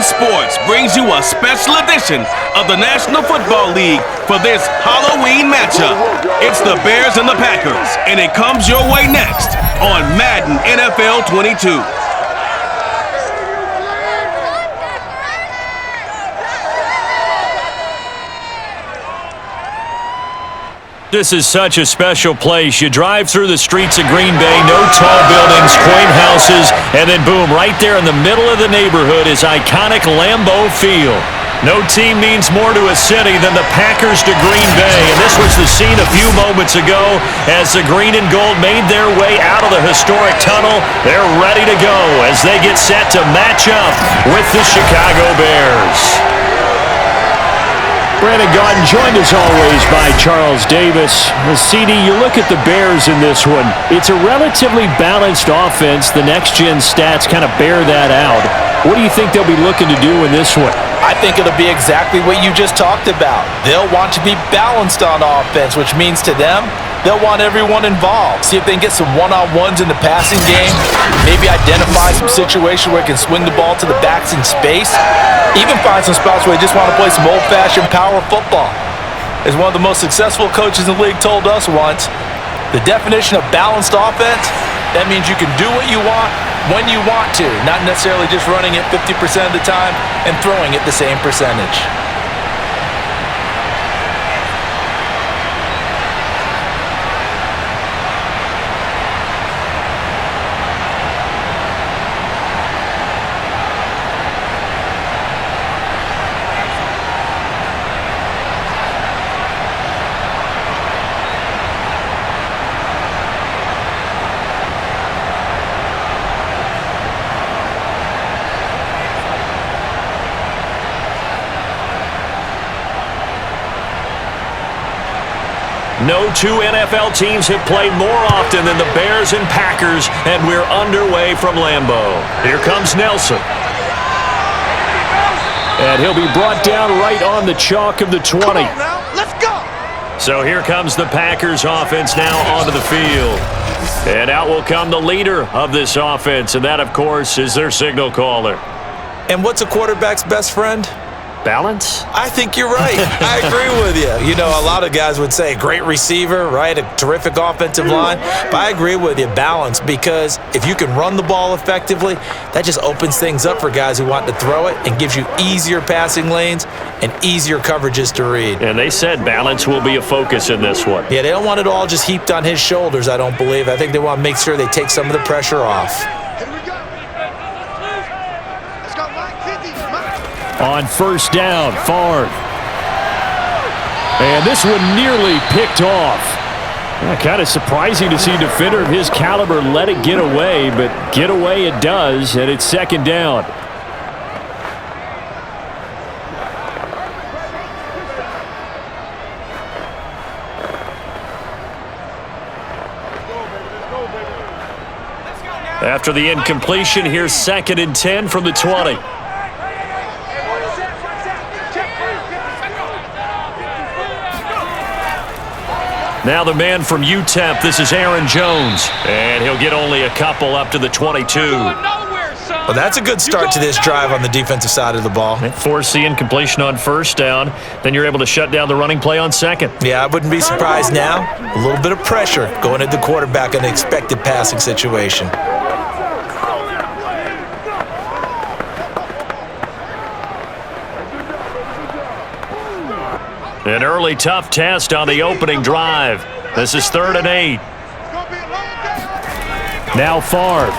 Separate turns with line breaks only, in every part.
Sports brings you a special edition of the National Football League for this Halloween matchup. It's the Bears and the Packers, and it comes your way next on Madden NFL 22.
This is such a special place. You drive through the streets of Green Bay, no tall buildings, quaint houses, and then boom, right there in the middle of the neighborhood is iconic Lambeau Field. No team means more to a city than the Packers to Green Bay, and this was the scene a few moments ago as the green and gold made their way out of the historic tunnel. They're ready to go as they get set to match up with the Chicago Bears. Brandon Gaudin joined as always by Charles Davis. CD, you look at the Bears in this one. It's a relatively balanced offense. The next-gen stats kind of bear that out. What do you think they'll be looking to do in this one?
I think it'll be exactly what you just talked about. They'll want to be balanced on offense, which means to them, they'll want everyone involved. See if they can get some one-on-ones in the passing game. Maybe identify some situation where they can swing the ball to the backs in space. Even find some spots where they just want to play some old-fashioned power football. As one of the most successful coaches in the league told us once, the definition of balanced offense, that means you can do what you want when you want to, not necessarily just running it 50% of the time and throwing it the same percentage.
No two NFL teams have played more often than the Bears and Packers, and we're underway from Lambeau. Here comes Nelson. And he'll be brought down right on the chalk of the 20.
Come on now, let's go!
So here comes the Packers offense now onto the field. And out will come the leader of this offense, and that, of course, is their signal caller.
And what's a quarterback's best friend?
Balance?
I think you're right. I agree with you. You know, a lot of guys would say great receiver, right? A terrific offensive line. But I agree with you, balance, because if you can run the ball effectively, that just opens things up for guys who want to throw it and gives you easier passing lanes and easier coverages to read.
And they said balance will be a focus in this one.
Yeah, they don't want it all just heaped on his shoulders, I don't believe. I think they want to make sure they take some of the pressure off.
On first down, Favre. And this one nearly picked off. Kind of surprising to see a defender of his caliber let it get away, but get away it does, and it's second down. After the incompletion, here's 2nd and 10 from the 20. Now the man from UTEP, this is Aaron Jones. And he'll get only a couple up to the 22.
Well, that's a good start to this drive on the defensive side of the ball.
Force the incompletion on first down. Then you're able to shut down the running play on second.
Yeah, I wouldn't be surprised now. A little bit of pressure going at the quarterback in an expected passing situation.
An early tough test on the opening drive. This is 3rd and 8. Now Favre.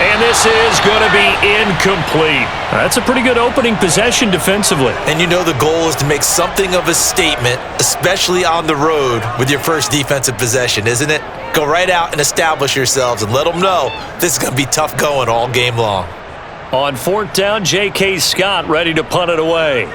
And this is going to be incomplete. That's a pretty good opening possession defensively.
And you know the goal is to make something of a statement, especially on the road with your first defensive possession, isn't it? Go right out and establish yourselves and let them know this is going to be tough going all game long.
On 4th down, J.K. Scott ready to punt it away.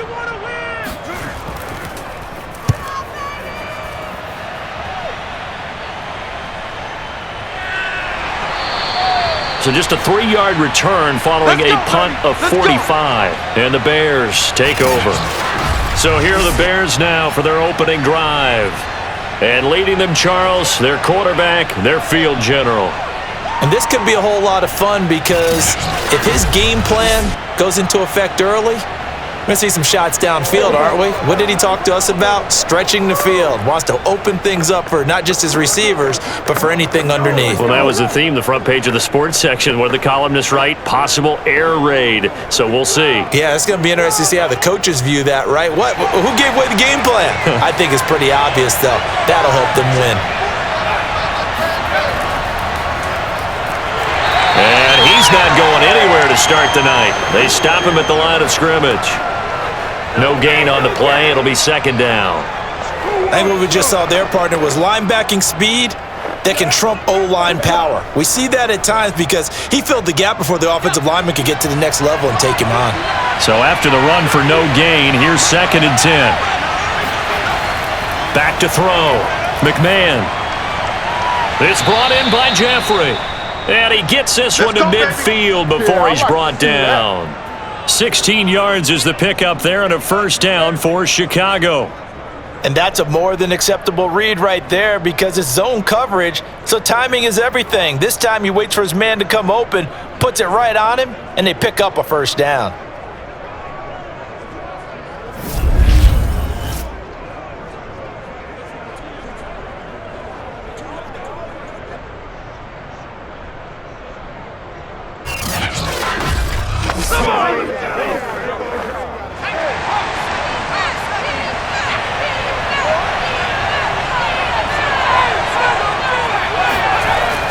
So just a 3-yard return following a punt of 45. And the Bears take over. So here are the Bears now for their opening drive. And leading them, Charles, their quarterback, their field general.
And this could be a whole lot of fun because if his game plan goes into effect early, we're going to see some shots downfield, aren't we? What did he talk to us about? Stretching the field. Wants to open things up for not just his receivers, but for anything underneath.
Well, that was the theme, the front page of the sports section. What did the columnists write? Possible air raid. So we'll see.
Yeah, it's going to be interesting to see how the coaches view that, right? What? Who gave away the game plan? I think it's pretty obvious, though. That'll help them win.
And he's not going anywhere to start the night. They stop him at the line of scrimmage. No gain on the play. It'll be second down.
I think what we just saw there, partner, was linebacking speed that can trump O-line power. We see that at times because he filled the gap before the offensive lineman could get to the next level and take him on.
So after the run for no gain, here's 2nd and 10. Back to throw. McMahon. It's brought in by Jeffrey. And he gets this one to midfield before he's brought down. 16 yards is the pickup there and a first down for Chicago.
And that's a more than acceptable read right there because it's zone coverage, so timing is everything. This time he waits for his man to come open, puts it right on him, and they pick up a first down.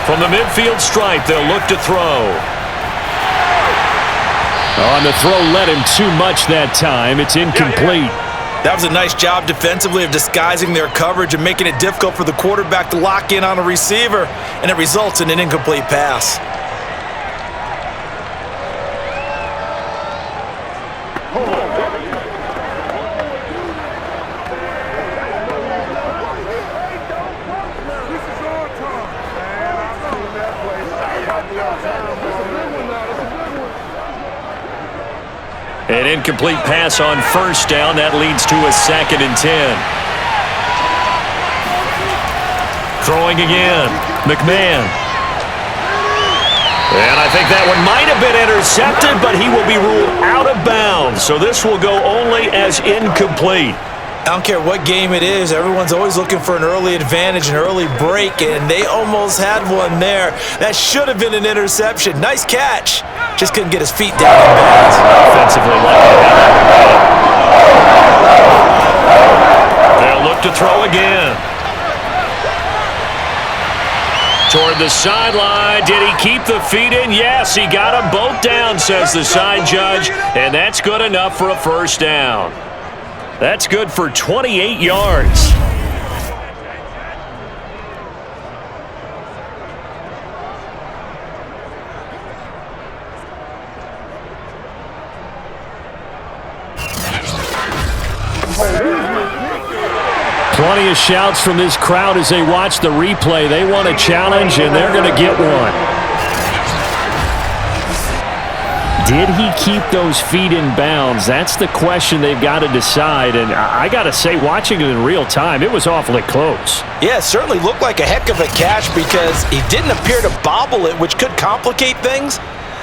From the midfield stripe, they'll look to throw. On the throw, led him too much that time. It's incomplete.
That was a nice job defensively of disguising their coverage and making it difficult for the quarterback to lock in on a receiver, and it results in an incomplete pass.
An incomplete pass on first down. That leads to a 2nd and 10. Throwing again. McMahon. And I think that one might have been intercepted, but he will be ruled out of bounds. So this will go only as incomplete.
I don't care what game it is, everyone's always looking for an early advantage, an early break, and they almost had one there. That should have been an interception. Nice catch. Just couldn't get his feet down in bounds.
Offensively, they'll look to throw again. Toward the sideline. Did he keep the feet in? Yes, he got them both down, says the side judge, and that's good enough for a first down. That's good for 28 yards. Plenty of shouts from this crowd as they watch the replay. They want a challenge, and they're going to get one. Did he keep those feet in bounds? That's the question they've got to decide. And I got to say, watching it in real time, it was awfully close.
Yeah, it certainly looked like a heck of a catch because he didn't appear to bobble it, which could complicate things.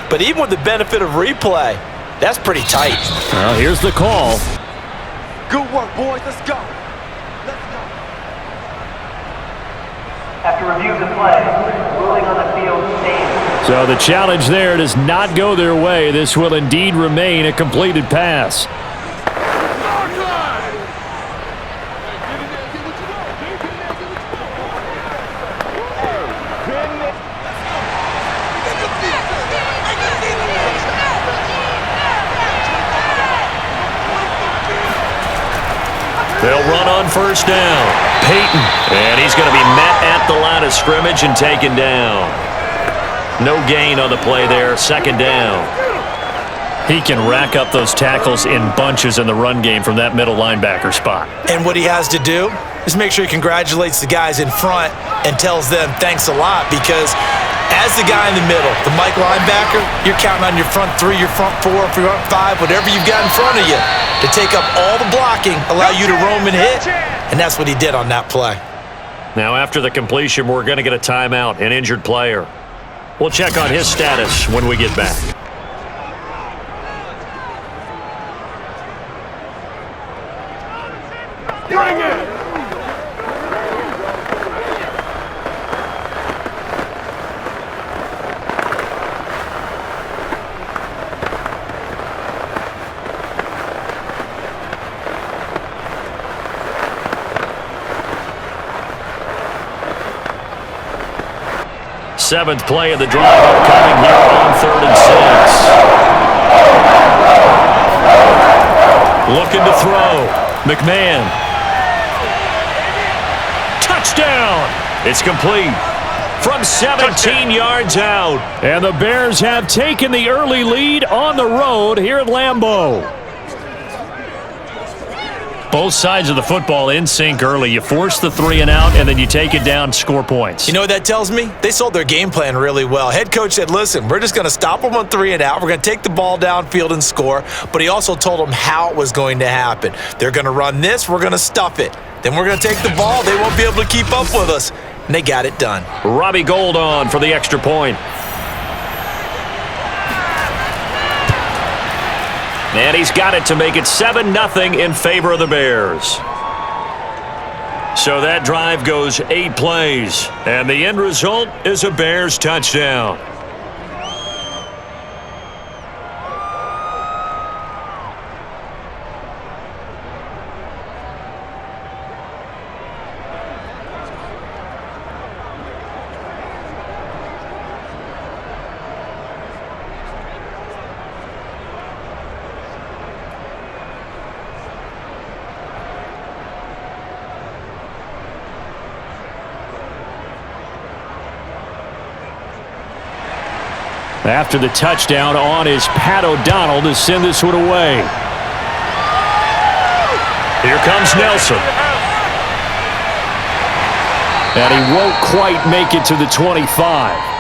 But even with the benefit of replay, that's pretty tight.
Well, here's the call.
Good work, boys. Let's go.
After review of the play, ruling on the field stands.
So the challenge there does not go their way. This will indeed remain a completed pass. They'll run on first down. Peyton, and he's going to be met at the line of scrimmage and taken down. No gain on the play there, second down. He can rack up those tackles in bunches in the run game from that middle linebacker spot.
And what he has to do is make sure he congratulates the guys in front and tells them thanks a lot because as the guy in the middle, the Mike linebacker, you're counting on your front three, your front four, your front five, whatever you've got in front of you to take up all the blocking, allow you to roam and hit, and that's what he did on that play.
Now after the completion, we're going to get a timeout, an injured player. We'll check on his status when we get back.
Bring it!
Seventh play of the drive upcoming here on 3rd and 6. Looking to throw. McMahon. Touchdown! It's complete from 17 yards out. And the Bears have taken the early lead on the road here at Lambeau. Both sides of the football in sync early. You force the 3 and out, and then you take it down, score points.
You know what that tells me? They sold their game plan really well. Head coach said, listen, we're just going to stop them on 3 and out. We're going to take the ball downfield and score. But he also told them how it was going to happen. They're going to run this. We're going to stuff it. Then we're going to take the ball. They won't be able to keep up with us. And they got it done.
Robbie Gould on for the extra point. And he's got it to make it 7-0 in favor of the Bears. So that drive goes 8 plays, and the end result is a Bears touchdown. After the touchdown, on is Pat O'Donnell to send this one away. Here comes Nelson. And he won't quite make it to the 25.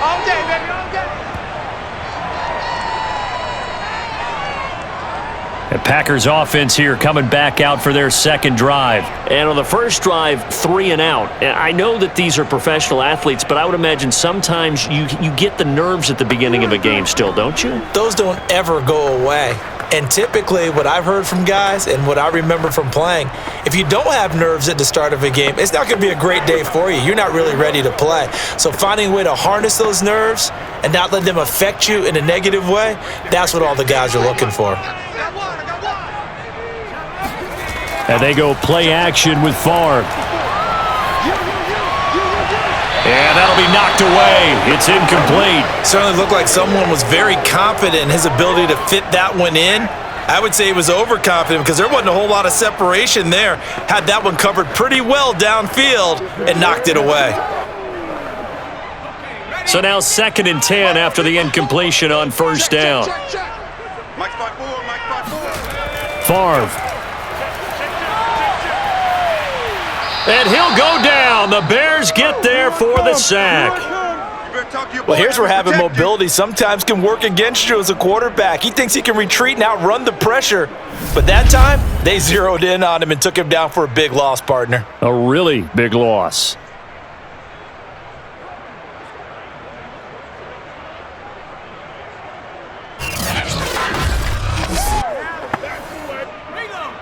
And Packers offense here coming back out for their second drive. And on the first drive, 3 and out. And I know that these are professional athletes, but I would imagine sometimes you get the nerves at the beginning of a game still, don't you?
Those don't ever go away. And typically what I've heard from guys and what I remember from playing, if you don't have nerves at the start of a game, it's not going to be a great day for you. You're not really ready to play. So finding a way to harness those nerves and not let them affect you in a negative way, that's what all the guys are looking for.
And they go play action with Favre. And that'll be knocked away. It's incomplete.
Certainly looked like someone was very confident in his ability to fit that one in. I would say he was overconfident because there wasn't a whole lot of separation there. Had that one covered pretty well downfield and knocked it away.
So now 2nd and 10 after the incompletion on first down. Favre. And he'll go down. The Bears get there for the sack.
Well, here's where having mobility sometimes can work against you as a quarterback. He thinks he can retreat and outrun the pressure. But that time, they zeroed in on him and took him down for a big loss, partner.
A really big loss.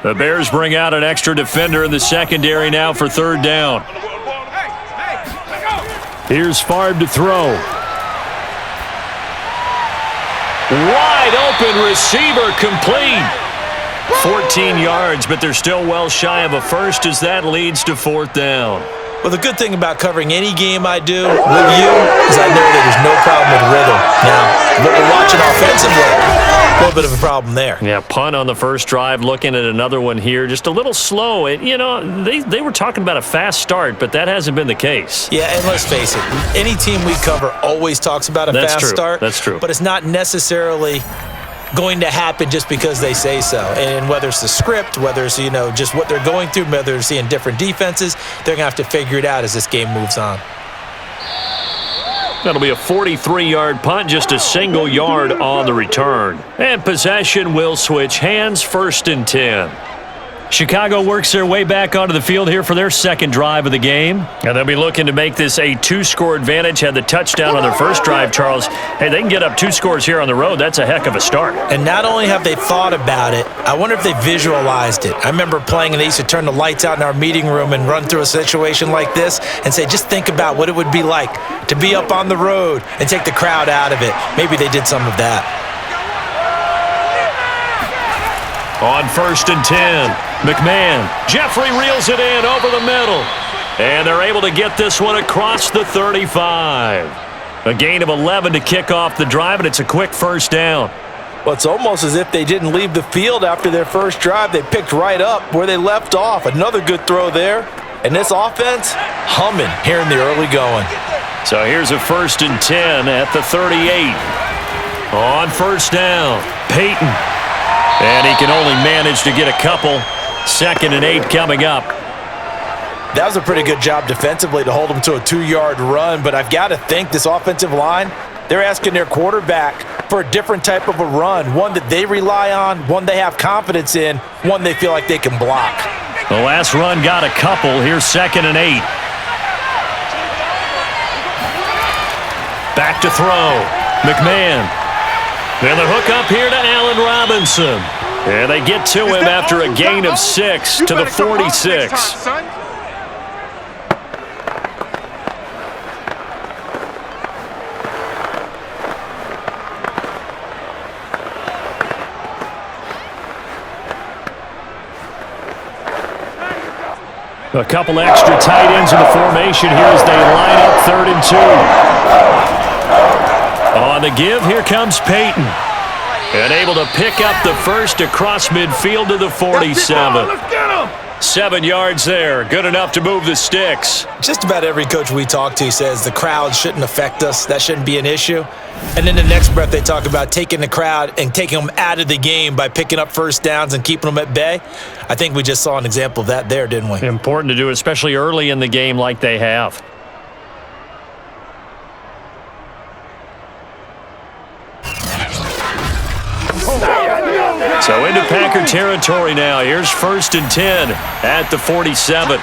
The Bears bring out an extra defender in the secondary now for 3rd down. Here's Favre to throw. Wide open receiver complete. 14 yards, but they're still well shy of a first as that leads to 4th down.
Well, the good thing about covering any game I do with you is I know that there's no problem with rhythm. Now, what we're watching offensively, a little bit of a problem there.
Yeah, punt on the first drive, looking at another one here. Just a little slow. You know, they were talking about a fast start, but that hasn't been the case.
Yeah, and let's face it, any team we cover always talks about a fast start.
That's true.
But it's not necessarily going to happen just because they say so. And whether it's the script, whether it's, just what they're going through, whether they're seeing different defenses, they're going to have to figure it out as this game moves on.
That'll be a 43-yard punt, just a single yard on the return. And possession will switch hands, 1st and 10. Chicago works their way back onto the field here for their second drive of the game. And they'll be looking to make this a 2-score advantage. Had the touchdown on their first drive, Charles. Hey, they can get up 2 scores here on the road. That's a heck of a start.
And not only have they thought about it, I wonder if they visualized it. I remember playing and they used to turn the lights out in our meeting room and run through a situation like this and say, just think about what it would be like to be up on the road and take the crowd out of it. Maybe they did some of that.
On 1st and 10, McMahon. Jeffrey reels it in over the middle. And they're able to get this one across the 35. A gain of 11 to kick off the drive, and it's a quick first down.
Well, it's almost as if they didn't leave the field after their first drive. They picked right up where they left off. Another good throw there. And this offense, humming here in the early going.
So here's a 1st and 10 at the 38. On 1st down, Peyton. And he can only manage to get a couple. 2nd and 8 coming up.
That was a pretty good job defensively to hold them to a 2-yard run, but I've got to think this offensive line, they're asking their quarterback for a different type of a run, one that they rely on, one they have confidence in, one they feel like they can block.
The last run got a couple. Here's 2nd and 8. Back to throw. McMahon. And the hook up here to Allen Robinson. And they get to him after a gain of 6 to the 46. A couple extra tight ends in the formation here as they line up 3rd and 2. On the give, here comes Peyton. And able to pick up the first across midfield to the 47. 7 yards there. Good enough to move the sticks.
Just about every coach we talk to says the crowd shouldn't affect us. That shouldn't be an issue. And then the next breath they talk about taking the crowd and taking them out of the game by picking up first downs and keeping them at bay. I think we just saw an example of that there, didn't we?
Important to do, especially early in the game like they have. So into Packer territory now. Here's 1st and 10 at the 47.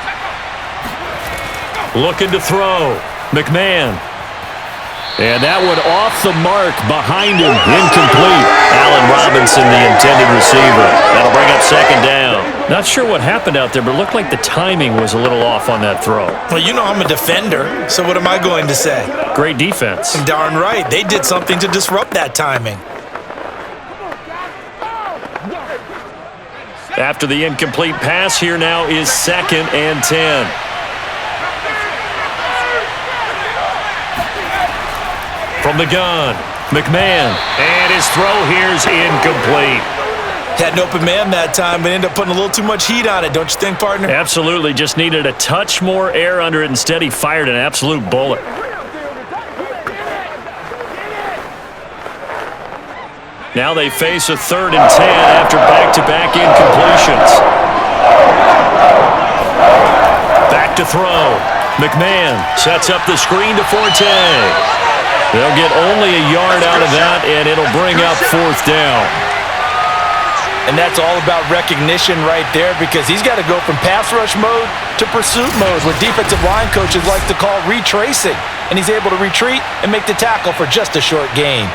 Looking to throw. McMahon. And that one off the mark behind him. Incomplete. Allen Robinson, the intended receiver. That'll bring up 2nd down. Not sure what happened out there, but it looked like the timing was a little off on that throw.
Well, you know I'm a defender, so what am I going to say?
Great defense.
Darn right. They did something to disrupt that timing.
After the incomplete pass, here now is 2nd and 10. From the gun, McMahon. And his throw here's incomplete.
Had an open man that time, but ended up putting a little too much heat on it, don't you think, partner?
Absolutely. Just needed a touch more air under it. Instead, he fired an absolute bullet. Now they face a 3rd and 10 after back-to-back incompletions. Back to throw. McMahon sets up the screen to Forte. They'll get only a yard out of that, and it'll bring up 4th down.
And that's all about recognition right there, because he's got to go from pass rush mode to pursuit mode, what defensive line coaches like to call retracing. And he's able to retreat and make the tackle for just a short gain.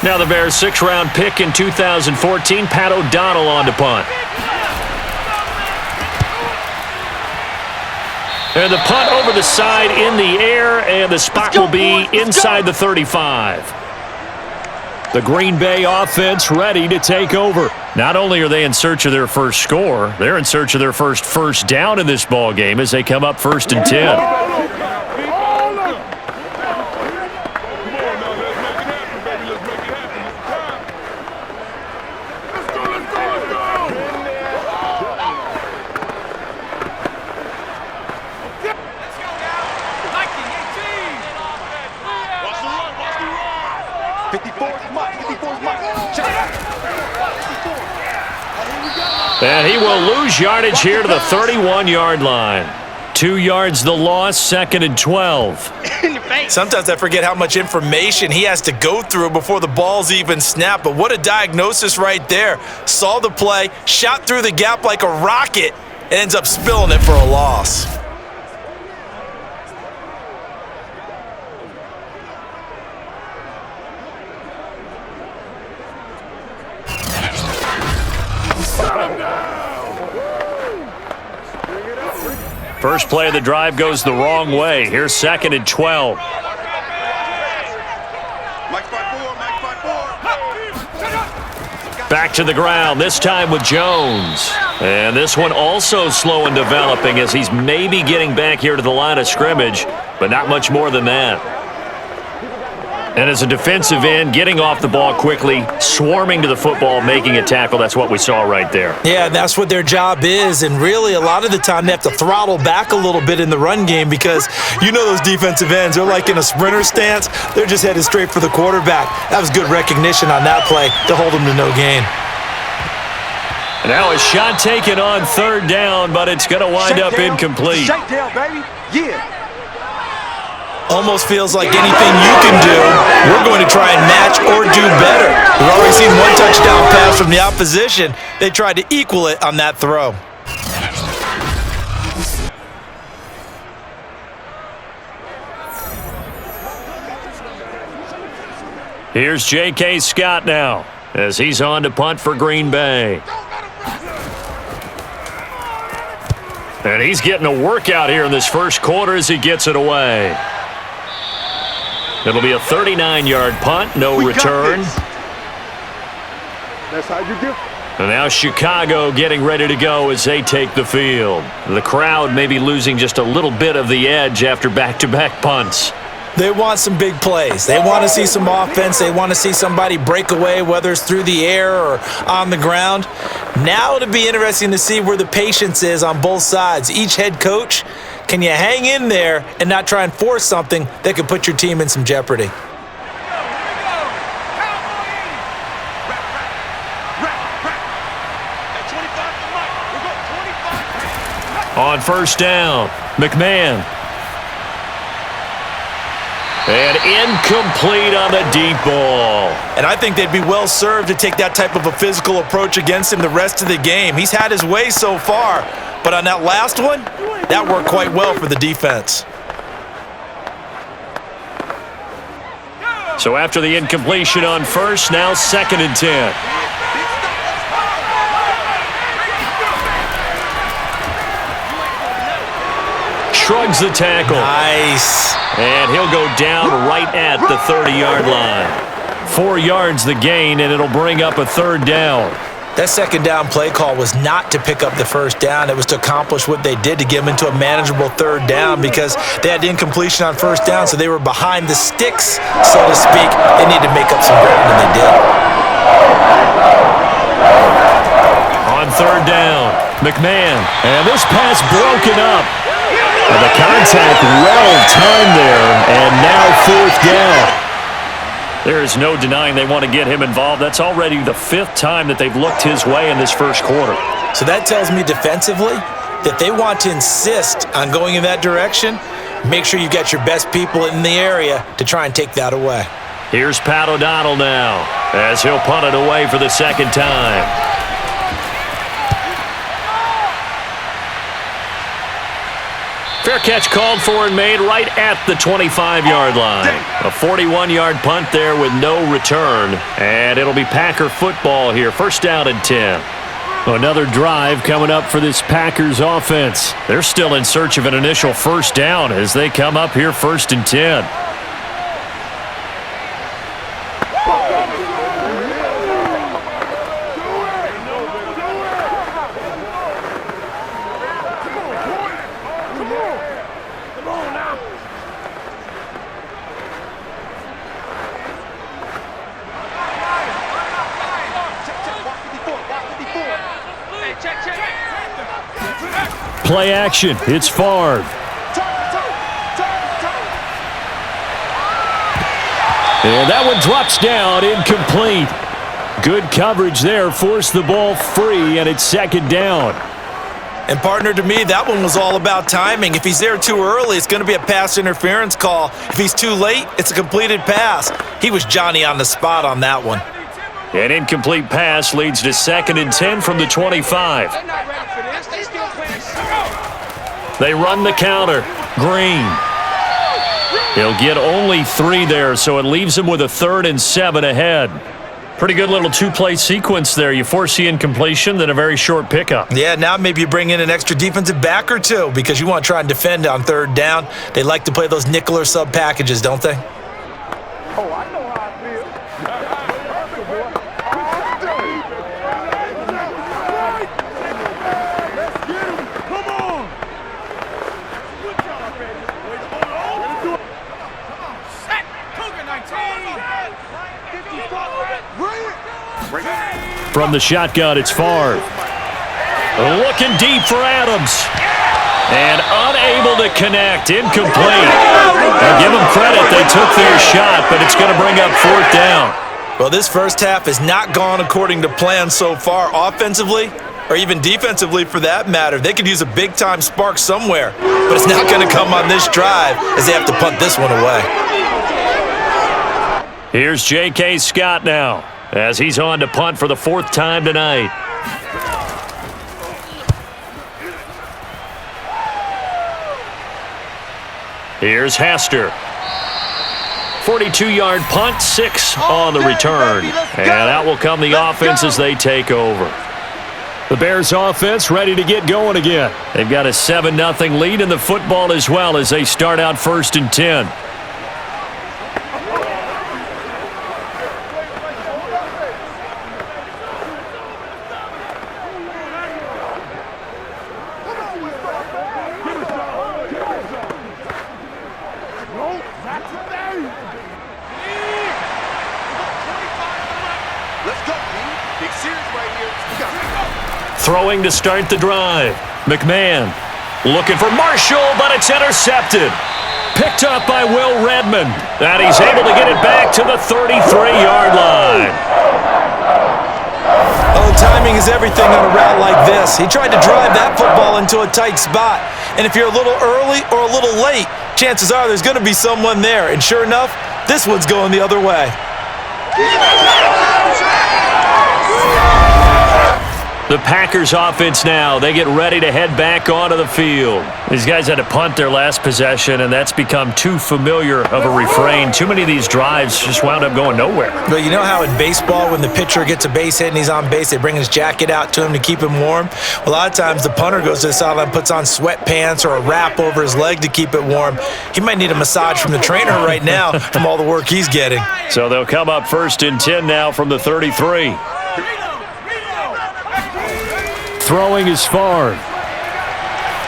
Now the Bears' 6th-round pick in 2014, Pat O'Donnell on to punt. And the punt over the side in the air, and the spot will be inside the 35. The Green Bay offense ready to take over. Not only are they in search of their first score, they're in search of their first down in this ball game as they come up 1st and 10. And he will lose yardage here to the 31-yard line. 2 yards the loss, 2nd and 12.
Sometimes I forget how much information he has to go through before the ball's even snapped, but what a diagnosis right there. Saw the play, shot through the gap like a rocket, and ends up spilling it for a loss.
First play of the drive goes the wrong way. Here's 2nd and 12. Back to the ground, this time with Jones. And this one also slow in developing as he's maybe getting back here to the line of scrimmage, but not much more than that. And as a defensive end, getting off the ball quickly, swarming to the football, making a tackle, that's what we saw right there.
Yeah, that's what their job is, and really a lot of the time they have to throttle back a little bit in the run game because you know those defensive ends, they're like in a sprinter stance, they're just headed straight for the quarterback. That was good recognition on that play to hold them to no gain.
And now a shot taken on 3rd down, but it's going to wind up incomplete.
Shakedown, baby. Yeah.
Almost feels like anything you can do, we're going to try and match or do better. We've already seen one touchdown pass from the opposition. They tried to equal it on that throw.
Here's J.K. Scott now as he's on to punt for Green Bay. And he's getting a workout here in this first quarter as he gets it away. It'll be a 39-yard punt, no return.
That's how you do.
And now Chicago getting ready to go as they take the field. The crowd may be losing just a little bit of the edge after back-to-back punts.
They want some big plays. They want to see some offense. They want to see somebody break away, whether it's through the air or on the ground. Now it'll be interesting to see where the patience is on both sides. Each head coach, can you hang in there and not try and force something that could put your team in some jeopardy?
On 1st down, McMahon. And incomplete on the deep ball.
And I think they'd be well served to take that type of a physical approach against him the rest of the game. He's had his way so far, but on that last one, that worked quite well for the defense.
So after the incompletion on 1st, now 2nd and 10. Shrugs the tackle.
Nice.
And he'll go down right at the 30-yard line. 4 yards the gain, and it'll bring up a 3rd down.
That 2nd down play call was not to pick up the 1st down. It was to accomplish what they did to get them into a manageable 3rd down because they had incompletion on 1st down, so they were behind the sticks, so to speak. They needed to make up some ground, and they did.
On 3rd down, McMahon. And this pass broken up. And the contact well-timed there, and now 4th down. There is no denying they want to get him involved. That's already the 5th time that they've looked his way in this first quarter.
So that tells me defensively that they want to insist on going in that direction. Make sure you've got your best people in the area to try and take that away.
Here's Pat O'Donnell now as he'll punt it away for the 2nd time. Fair catch called for and made right at the 25-yard line. A 41-yard punt there with no return. And it'll be Packer football here. 1st down and 10. Another drive coming up for this Packers offense. They're still in search of an initial 1st down as they come up here 1st and 10. Play action. It's Favre. And that one drops down, incomplete. Good coverage there, forced the ball free, and it's 2nd down.
And partner, to me, that one was all about timing. If he's there too early, it's going to be a pass interference call. If he's too late, it's a completed pass. He was Johnny on the spot on that one.
An incomplete pass leads to 2nd and 10 from the 25. They run the counter. Green. He'll get only 3 there, so it leaves him with a 3rd and 7 ahead. Pretty good little 2-play sequence there. You force the incompletion, then a very short pickup.
Yeah, now maybe you bring in an extra defensive back or two because you want to try and defend on 3rd down. They like to play those nickel or sub packages, don't they?
Oh, I know how I feel. Let's get him. Come on. Good job, baby. Hold on. Set. Cougar 19.
From the shotgun, it's Favre. Looking deep for Adams. And unable to connect. Incomplete. Now give them credit. They took their shot, but it's going to bring up 4th down.
Well, this first half has not gone according to plan so far offensively or even defensively for that matter. They could use a big-time spark somewhere, but it's not going to come on this drive as they have to punt this one away.
Here's J.K. Scott now as he's on to punt for the 4th time tonight. Here's Hester. 42-yard punt, 6 on the return. And out will come the offense as they take over. The Bears offense ready to get going again. They've got a 7-0 lead in the football as well as they start out 1st and 10. Throwing to start the drive. McMahon looking for Marshall, but it's intercepted. Picked up by Will Redmond. And he's able to get it back to the 33-yard line.
Oh, timing is everything on a route like this. He tried to drive that football into a tight spot. And if you're a little early or a little late, chances are there's going to be someone there. And sure enough, this one's going the other way.
The Packers offense now, they get ready to head back onto the field. These guys had to punt their last possession, and that's become too familiar of a refrain. Too many of these drives just wound up going nowhere.
But you know how in baseball, when the pitcher gets a base hit and he's on base, they bring his jacket out to him to keep him warm? Well, a lot of times the punter goes to the sideline, puts on sweatpants or a wrap over his leg to keep it warm. He might need a massage from the trainer right now from all the work he's getting.
So they'll come up 1st and 10 now from the 33. Throwing is Favre.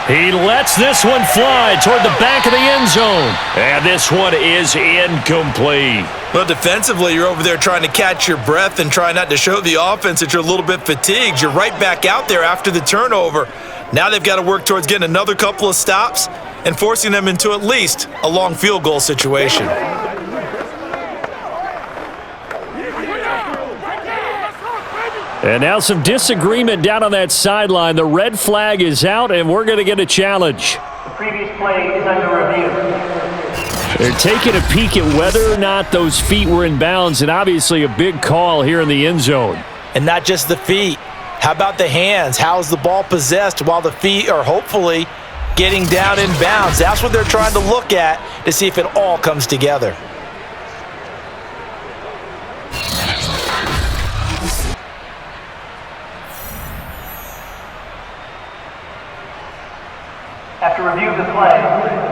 He lets this one fly toward the back of the end zone. And this one is incomplete.
Well, defensively, you're over there trying to catch your breath and try not to show the offense that you're a little bit fatigued. You're right back out there after the turnover. Now they've got to work towards getting another couple of stops and forcing them into at least a long field goal situation.
And now some disagreement down on that sideline. The red flag is out, and we're going to get a challenge.
The previous play is under review.
They're taking a peek at whether or not those feet were in bounds, and obviously a big call here in the end zone.
And not just the feet. How about the hands? How's the ball possessed while the feet are hopefully getting down in bounds? That's what they're trying to look at to see if it all comes together.
After review of the play,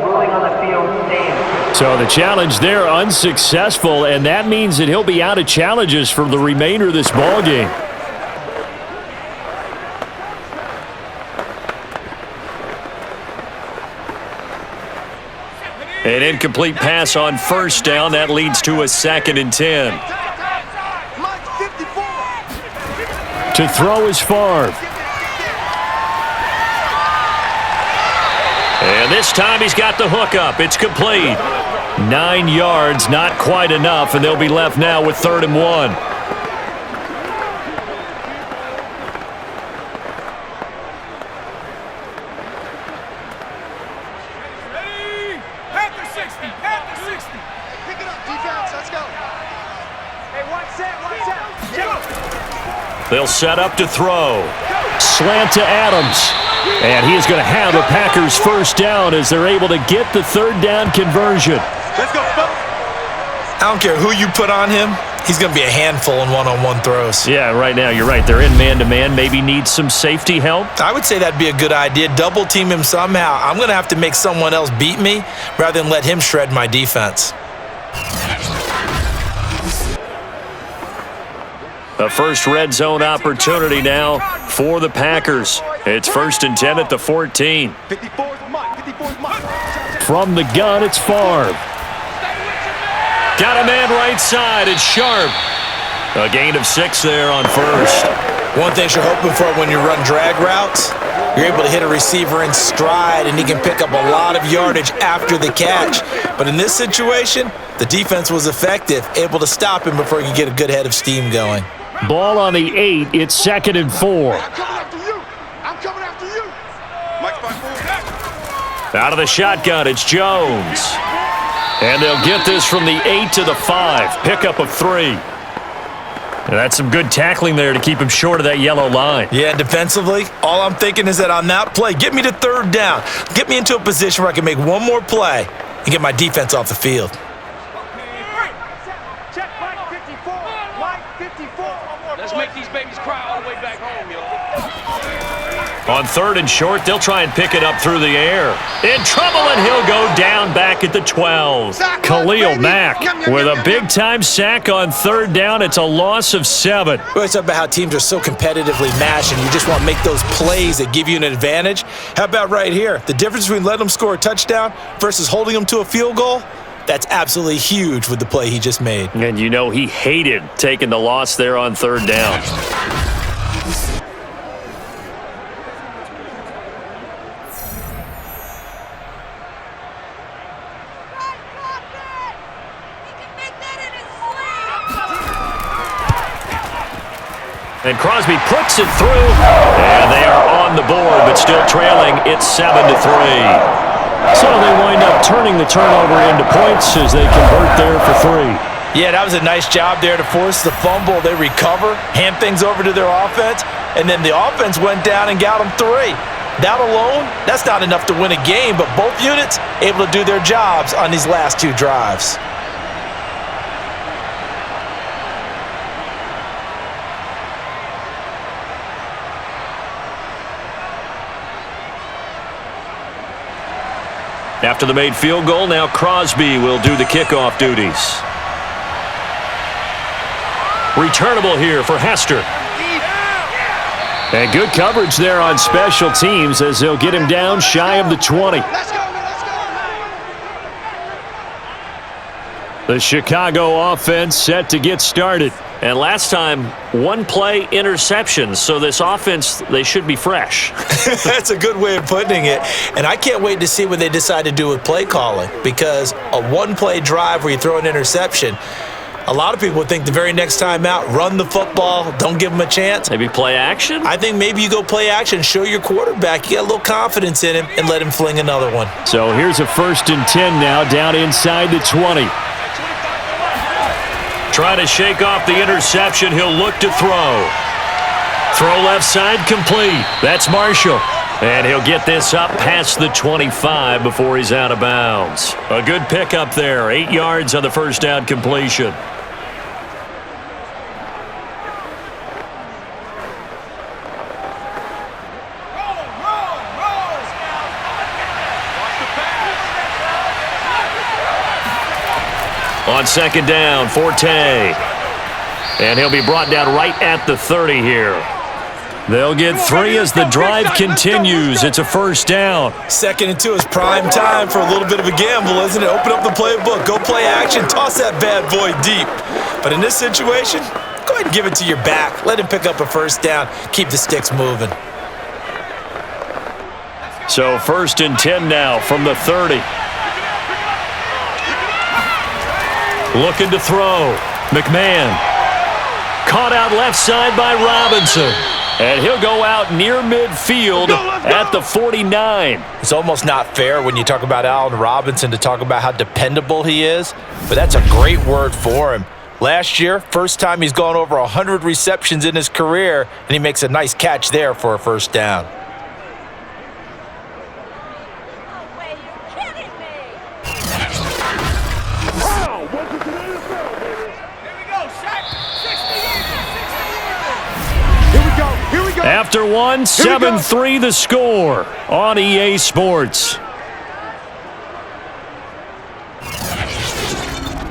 ruling on the field stands.
So the challenge there unsuccessful, and that means that he'll be out of challenges for the remainder of this ball game. An incomplete pass on 1st down. That leads to a 2nd and 10. To throw is Favre. And this time he's got the hookup. It's complete. 9 yards, not quite enough, and they'll be left now with 3rd and 1. They'll set up to throw. Slant to Adams. And he is going to have a Packers first down as they're able to get the third down conversion.
Let's go, fellas.
I don't care who you put on him. He's going to be a handful in one-on-one throws.
Yeah, right now, you're right. They're in man-to-man. Maybe need some safety help.
I would say that'd be a good idea. Double team him somehow. I'm going to have to make someone else beat me rather than let him shred my defense.
A first red zone opportunity now for the Packers. It's 1st and 10 at the 14.
54's Mike. 54's Mike.
From the gun, it's Favre. Got a man right side. It's Sharp. A gain of 6 there on first.
One thing you're hoping for when you run drag routes, you're able to hit a receiver in stride, and he can pick up a lot of yardage after the catch. But in this situation, the defense was effective, able to stop him before he could get a good head of steam going.
Ball on the 8. It's 2nd and 4.
I'm coming after you. I'm coming after you. Mike's back forward.
Out of the shotgun, it's Jones. And they'll get this from the 8 to the 5. Pickup of 3. And that's some good tackling there to keep him short of that yellow line.
Yeah, defensively, all I'm thinking is that on that play, get me to third down. Get me into a position where I can make one more play and get my defense off the field.
Check Mike 54. Mike 54. Let's make these babies cry all the way back home, yo.
On 3rd and short, they'll try and pick it up through the air. In trouble, and he'll go down back at the 12. Khalil Mack with a big-time sack on 3rd down. It's a loss of 7.
We always talk about how teams are so competitively matched, and you just want to make those plays that give you an advantage. How about right here? The difference between letting them score a touchdown versus holding them to a field goal, that's absolutely huge with the play he just made.
And you know he hated taking the loss there on 3rd down. And Crosby puts it through, and they are on the board, but still trailing. It's 7-3. So they wind up turning the turnover into points as they convert there for 3.
Yeah, that was a nice job there to force the fumble. They recover, hand things over to their offense, and then the offense went down and got them 3. That alone, that's not enough to win a game, but both units able to do their jobs on these last 2 drives.
After the made field goal, now Crosby will do the kickoff duties. Returnable here for Hester. And good coverage there on special teams as they'll get him down shy of the 20. The Chicago offense set to get started. And last time, 1 play interception, so this offense, they should be fresh.
That's a good way of putting it. And I can't wait to see what they decide to do with play calling, because a 1-play drive where you throw an interception, a lot of people would think the very next time out, run the football, don't give them a chance.
Maybe play action?
I think maybe you go play action, show your quarterback you got a little confidence in him, and let him fling another one.
So here's a 1st and 10 now, down inside the 20. Trying to shake off the interception. He'll look to throw. Throw left side complete. That's Marshall. And he'll get this up past the 25 before he's out of bounds. A good pickup there. 8 yards on the first down completion. On 2nd down, Forte. And he'll be brought down right at the 30 here. They'll get 3 as the drive continues. It's a 1st down.
2nd and 2 is prime time for a little bit of a gamble, isn't it? Open up the playbook, go play action, toss that bad boy deep. But in this situation, go ahead and give it to your back. Let him pick up a 1st down. Keep the sticks moving.
So 1st and 10 now from the 30. Looking to throw. McMahon. Caught out left side by Robinson. And he'll go out near midfield at the 49.
It's almost not fair when you talk about Allen Robinson to talk about how dependable he is, but that's a great word for him. Last year, first time he's gone over 100 receptions in his career, and he makes a nice catch there for a first down.
After one, 7-3 the score on EA Sports.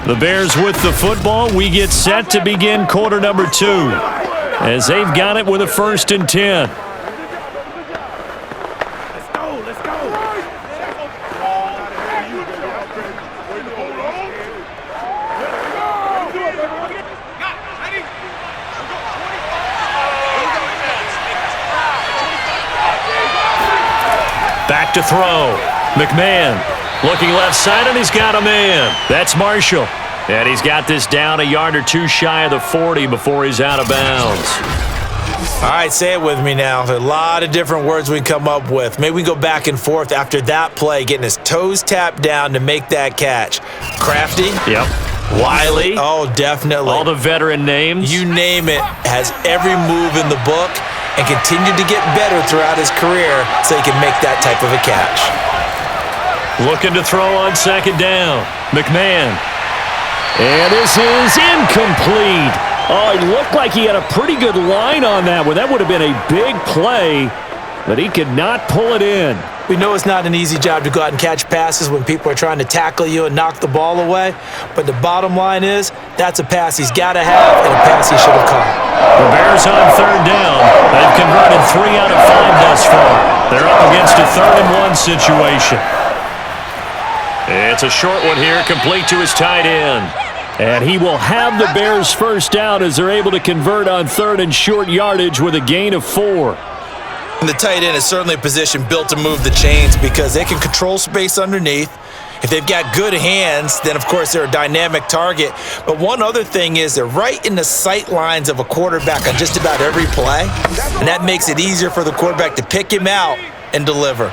The Bears with the football. We get set to begin quarter number 2 as they've got it with a 1st and 10.
Let's go.
Back to throw. McMahon looking left side, and he's got a man. That's Marshall. And he's got this down a yard or two shy of the 40 before he's out of bounds.
All right, say it with me now. There are a lot of different words we come up with. Maybe we go back and forth after that play, getting his toes tapped down to make that catch. Crafty?
Yep. Wiley?
Oh, definitely.
All the veteran names?
You name it. Has every move in the book and continued to get better throughout his career so he can make that type of a catch.
Looking to throw on 2nd down. McMahon. And this is incomplete. Oh, it looked like he had a pretty good line on that one. That would have been a big play, but he could not pull it in.
We know it's not an easy job to go out and catch passes when people are trying to tackle you and knock the ball away, but the bottom line is that's a pass he's got to have and a pass he should have caught.
The Bears on 3rd down. They've converted 3 out of 5 thus far. They're up against a 3rd and 1 situation. It's a short one here, complete to his tight end. And he will have the Bears' first down as they're able to convert on 3rd and short yardage with a gain of 4.
And the tight end is certainly a position built to move the chains because they can control space underneath. If they've got good hands, then of course they're a dynamic target. But one other thing is they're right in the sight lines of a quarterback on just about every play. And that makes it easier for the quarterback to pick him out and deliver.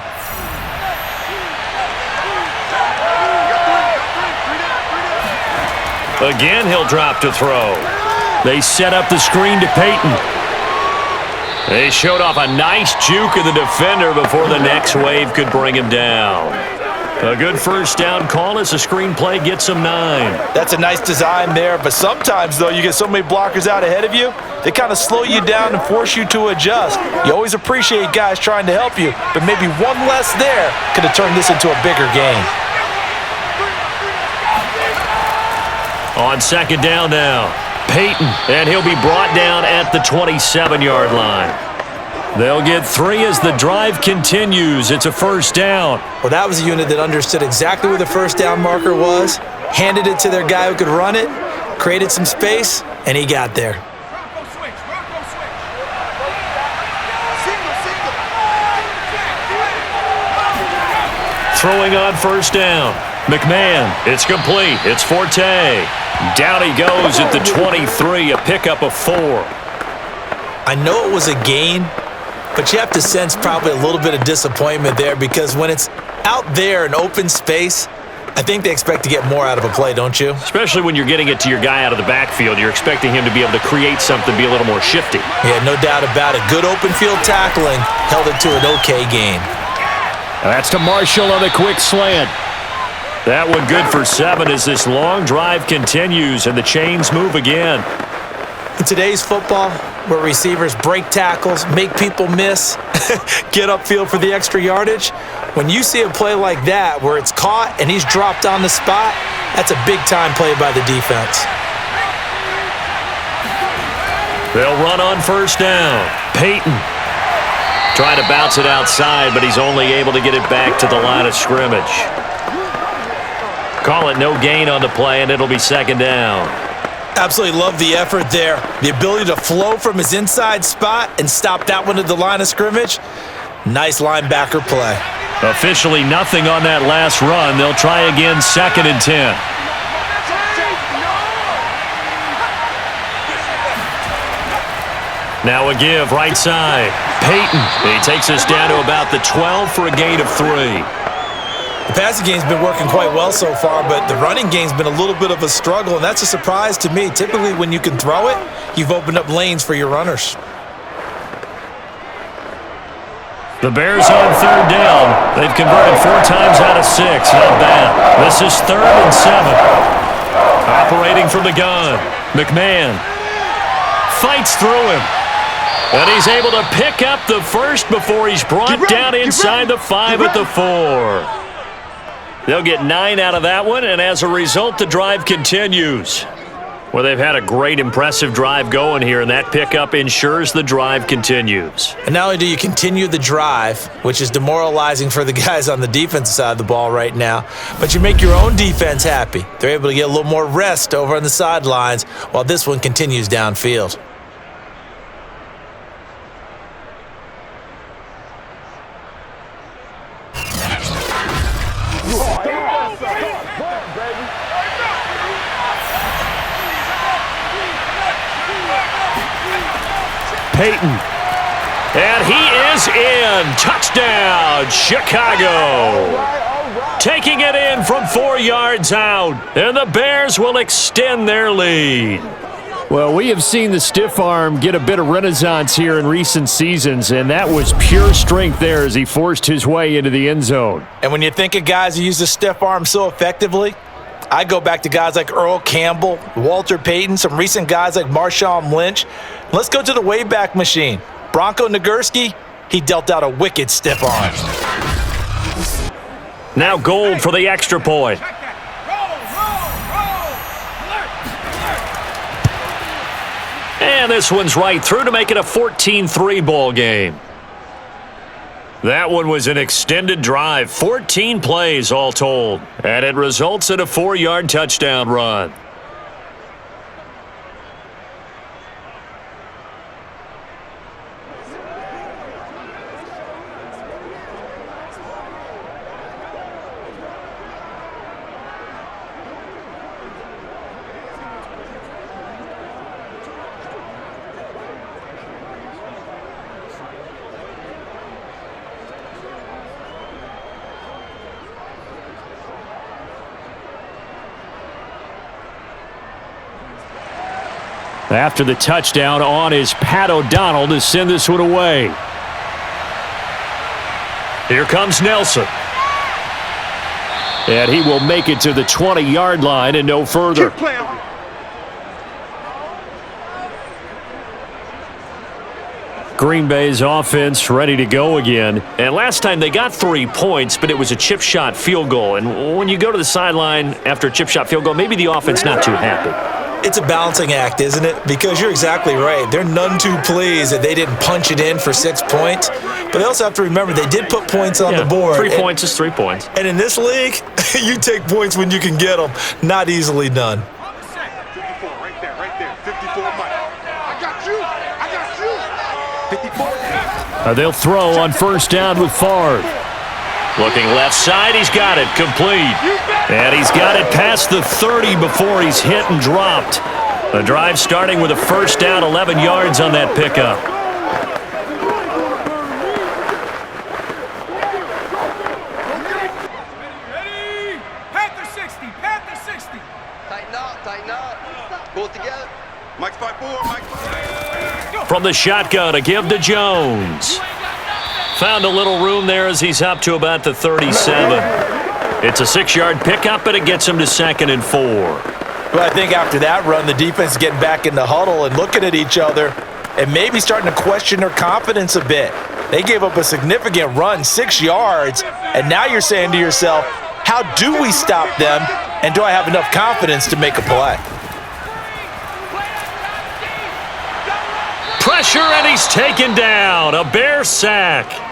Again, he'll drop to throw. They set up the screen to Peyton. They showed off a nice juke of the defender before the next wave could bring him down. A good first down call as the screen play gets him 9.
That's a nice design there, but sometimes, though, you get so many blockers out ahead of you, they kind of slow you down and force you to adjust. You always appreciate guys trying to help you, but maybe one less there could have turned this into a bigger game.
On 2nd down now, Peyton, and he'll be brought down at the 27-yard line. They'll get 3 as the drive continues. It's a first down.
Well, that was a unit that understood exactly where the first down marker was, handed it to their guy who could run it, created some space, and he got there.
Throwing on first down. McMahon, it's complete. It's Forte. Down he goes at the 23, a pickup of 4.
I know it was a gain, but you have to sense probably a little bit of disappointment there because when it's out there in open space, I think they expect to get more out of a play, don't you?
Especially when you're getting it to your guy out of the backfield. You're expecting him to be able to create something, be a little more shifty.
Yeah, no doubt about it. Good open field tackling held it to an okay gain.
That's to Marshall on the quick slant. That one good for 7 as this long drive continues and the chains move again.
In today's football, where receivers break tackles, make people miss, get upfield for the extra yardage, when you see a play like that where it's caught and he's dropped on the spot, that's a big-time play by the defense.
They'll run on first down. Peyton trying to bounce it outside, but he's only able to get it back to the line of scrimmage. Call it no gain on the play, and it'll be 2nd down.
Absolutely love the effort there. The ability to flow from his inside spot and stop that one at the line of scrimmage. Nice linebacker play.
Officially nothing on that last run. They'll try again 2nd and 10. Now a give right side. Peyton. He takes us down to about the 12 for a gain of 3.
The passing game's been working quite well so far, but the running game's been a little bit of a struggle, and that's a surprise to me. Typically, when you can throw it, you've opened up lanes for your runners.
The Bears on third down. They've converted 4 times out of 6. Not bad. This is 3rd and 7. Operating from the gun. McMahon fights through him. And he's able to pick up the first before he's brought down inside the 5 at the 4. They'll get 9 out of that one, and as a result, the drive continues. Well, they've had a great, impressive drive going here, and that pickup ensures the drive continues.
And not only do you continue the drive, which is demoralizing for the guys on the defensive side of the ball right now, but you make your own defense happy. They're able to get a little more rest over on the sidelines while this one continues downfield.
Peyton. And he is in. Touchdown, Chicago. Taking it in from 4 yards out. And the Bears will extend their lead.
Well, we have seen the stiff arm get a bit of renaissance here in recent seasons, and that was pure strength there as he forced his way into the end zone.
And when you think of guys who use the stiff arm so effectively, I go back to guys like Earl Campbell, Walter Payton, some recent guys like Marshawn Lynch. Let's go to the Wayback Machine. Bronco Nagurski, he dealt out a wicked stiff arm.
Now Gold for the extra point. And this one's right through to make it a 14-3 ball game. That one was an extended drive, 14 plays all told, and it results in a 4-yard touchdown run.
After the touchdown, on is Pat O'Donnell to send this one away.
Here comes Nelson.
And he will make it to the 20-yard line and no further. Green Bay's offense ready to go again.
And last time they got 3 points, but it was a chip shot field goal. And when you go to the sideline after a chip shot field goal, maybe the offense not too happy.
It's a balancing act, isn't it? Because you're exactly right. They're none too pleased that they didn't punch it in for 6 points. But they also have to remember they did put points on the board.
3 points is 3 points.
And in this league, you take points when you can get them. Not easily done.
54, right there. 54, Mike. I got you. 54.
They'll throw on first down with Favre.
Looking left side, he's got it, complete. And he's got it past the 30 before he's hit and dropped. The drive starting with a first down, 11 yards on that pickup.
Ready? Panther 60.
Tighten up. Pull it together.
Mike's 5-4. Mike.
From the shotgun, a give to Jones. Found a little room there as he's up to about the 37. It's a 6-yard pickup, but it gets him to 2nd and 4.
Well, I think after that run, the defense is getting back in the huddle and looking at each other and maybe starting to question their confidence a bit. They gave up a significant run, 6 yards, and now you're saying to yourself, how do we stop them, and do I have enough confidence to make a play?
Pressure, and he's taken down. A Bear sack.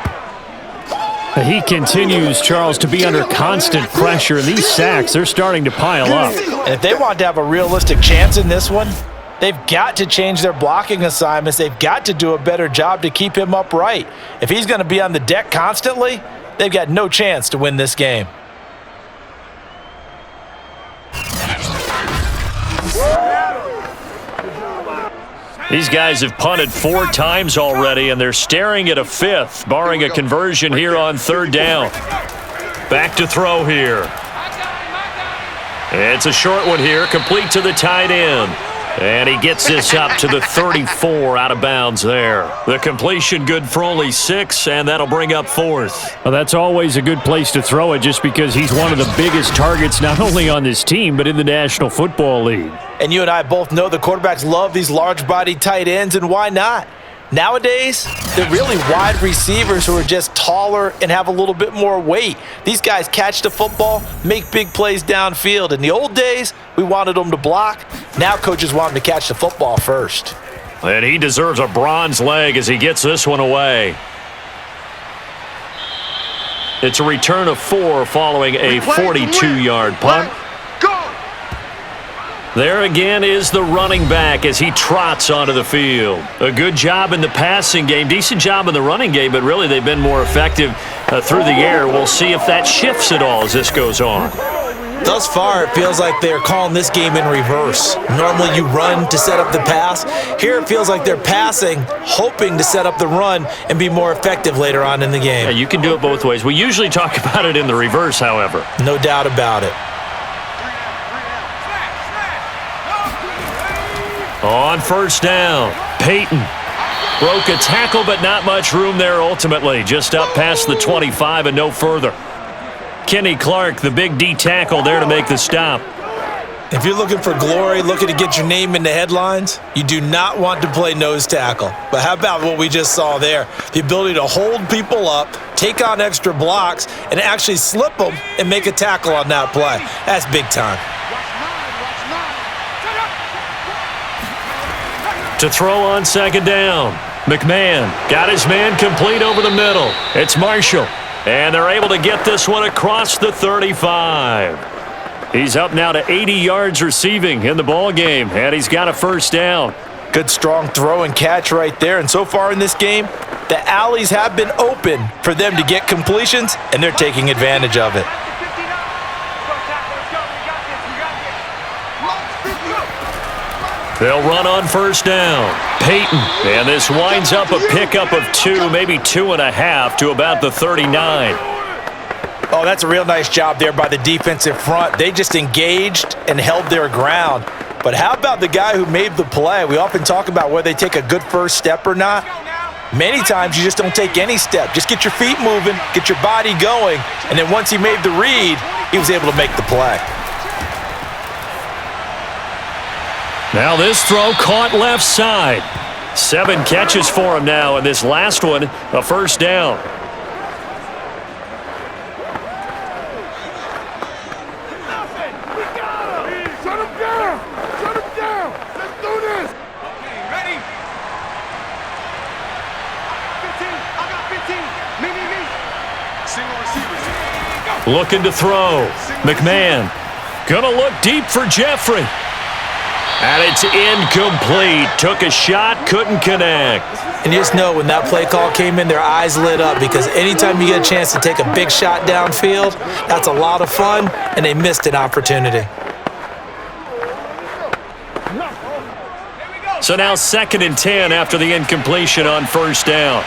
He continues, Charles, to be under constant pressure. These sacks, they're starting to pile up.
And if they want to have a realistic chance in this one, they've got to change their blocking assignments. They've got to do a better job to keep him upright. If he's going to be on the deck constantly, they've got no chance to win this game.
These guys have punted 4 times already, and they're staring at a 5th, barring a conversion here on 3rd down. Back to throw here. It's a short one here, complete to the tight end. And he gets this up to the 34 out of bounds there. The completion good for only 6, and that'll bring up 4th.
Well, that's always a good place to throw it just because he's one of the biggest targets not only on this team but in the National Football League.
And you and I both know the quarterbacks love these large-bodied tight ends, and why not? Nowadays, they're really wide receivers who are just taller and have a little bit more weight. These guys catch the football, make big plays downfield. In the old days, we wanted them to block. Now coaches want them to catch the football first.
And he deserves a bronze leg as he gets this one away. It's a return of 4 following a 42-yard punt. There again is the running back as he trots onto the field. A good job in the passing game, decent job in the running game, but really they've been more effective through the air. We'll see if that shifts at all as this goes on.
Thus far, it feels like they're calling this game in reverse. Normally you run to set up the pass. Here it feels like they're passing, hoping to set up the run and be more effective later on in the game.
Yeah, you can do it both ways. We usually talk about it in the reverse, however.
No doubt about it.
On first down, Peyton broke a tackle, but not much room there ultimately. Just up past the 25 and no further. Kenny Clark, the big D tackle there to make the stop.
If you're looking for glory, looking to get your name in the headlines, you do not want to play nose tackle. But how about what we just saw there? The ability to hold people up, take on extra blocks, and actually slip them and make a tackle on that play. That's big time.
To throw on second down. McMahon got his man complete over the middle. It's Marshall. And they're able to get this one across the 35. He's up now to 80 yards receiving in the ball game, and he's got a first down.
Good strong throw and catch right there. And so far in this game, the alleys have been open for them to get completions, and they're taking advantage of it.
They'll run on first down. Peyton, and this winds up a pickup of 2, maybe 2.5 to about the 39.
Oh, that's a real nice job there by the defensive front. They just engaged and held their ground. But how about the guy who made the play? We often talk about whether they take a good first step or not. Many times you just don't take any step. Just get your feet moving, get your body going, and then once he made the read, he was able to make the play.
Now this throw caught left side. 7 catches for him now, and this last one, a first down.
Shut him down! Shut him down! Let's do this! Okay, ready? 15. I got 15. Me. Single receivers.
Looking to throw. McMahon gonna look deep for Jeffrey. And it's incomplete. Took a shot, couldn't connect.
And you just know when that play call came in, their eyes lit up because anytime you get a chance to take a big shot downfield, that's a lot of fun, and they missed an opportunity.
So now 2nd and 10 after the incompletion on first down.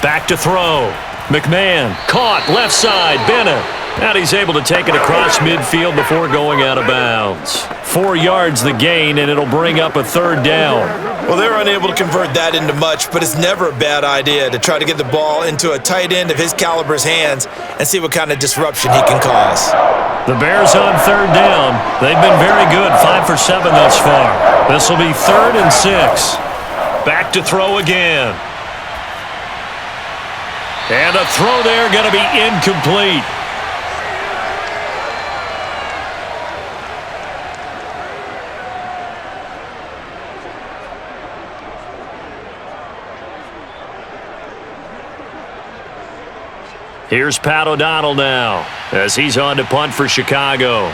Back to throw. McMahon caught left side. Bennett. And he's able to take it across midfield before going out of bounds. 4 yards the gain, and it'll bring up a 3rd down.
Well, they were unable to convert that into much, but it's never a bad idea to try to get the ball into a tight end of his caliber's hands and see what kind of disruption he can cause.
The Bears on 3rd down. They've been very good, 5 for 7 thus far. This will be 3rd and 6. Back to throw again. And a throw there going to be incomplete. Here's Pat O'Donnell now as he's on to punt for Chicago.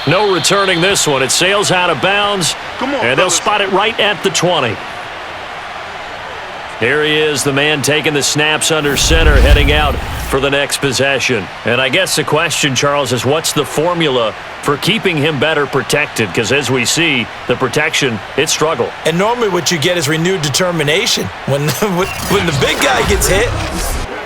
No returning this one. It sails out of bounds, and they'll spot it right at the 20. Here he is, the man taking the snaps under center, heading out for the next possession. And I guess the question, Charles, is what's the formula for keeping him better protected? Because as we see, the protection, it struggled.
And normally what you get is renewed determination. When the big guy gets hit,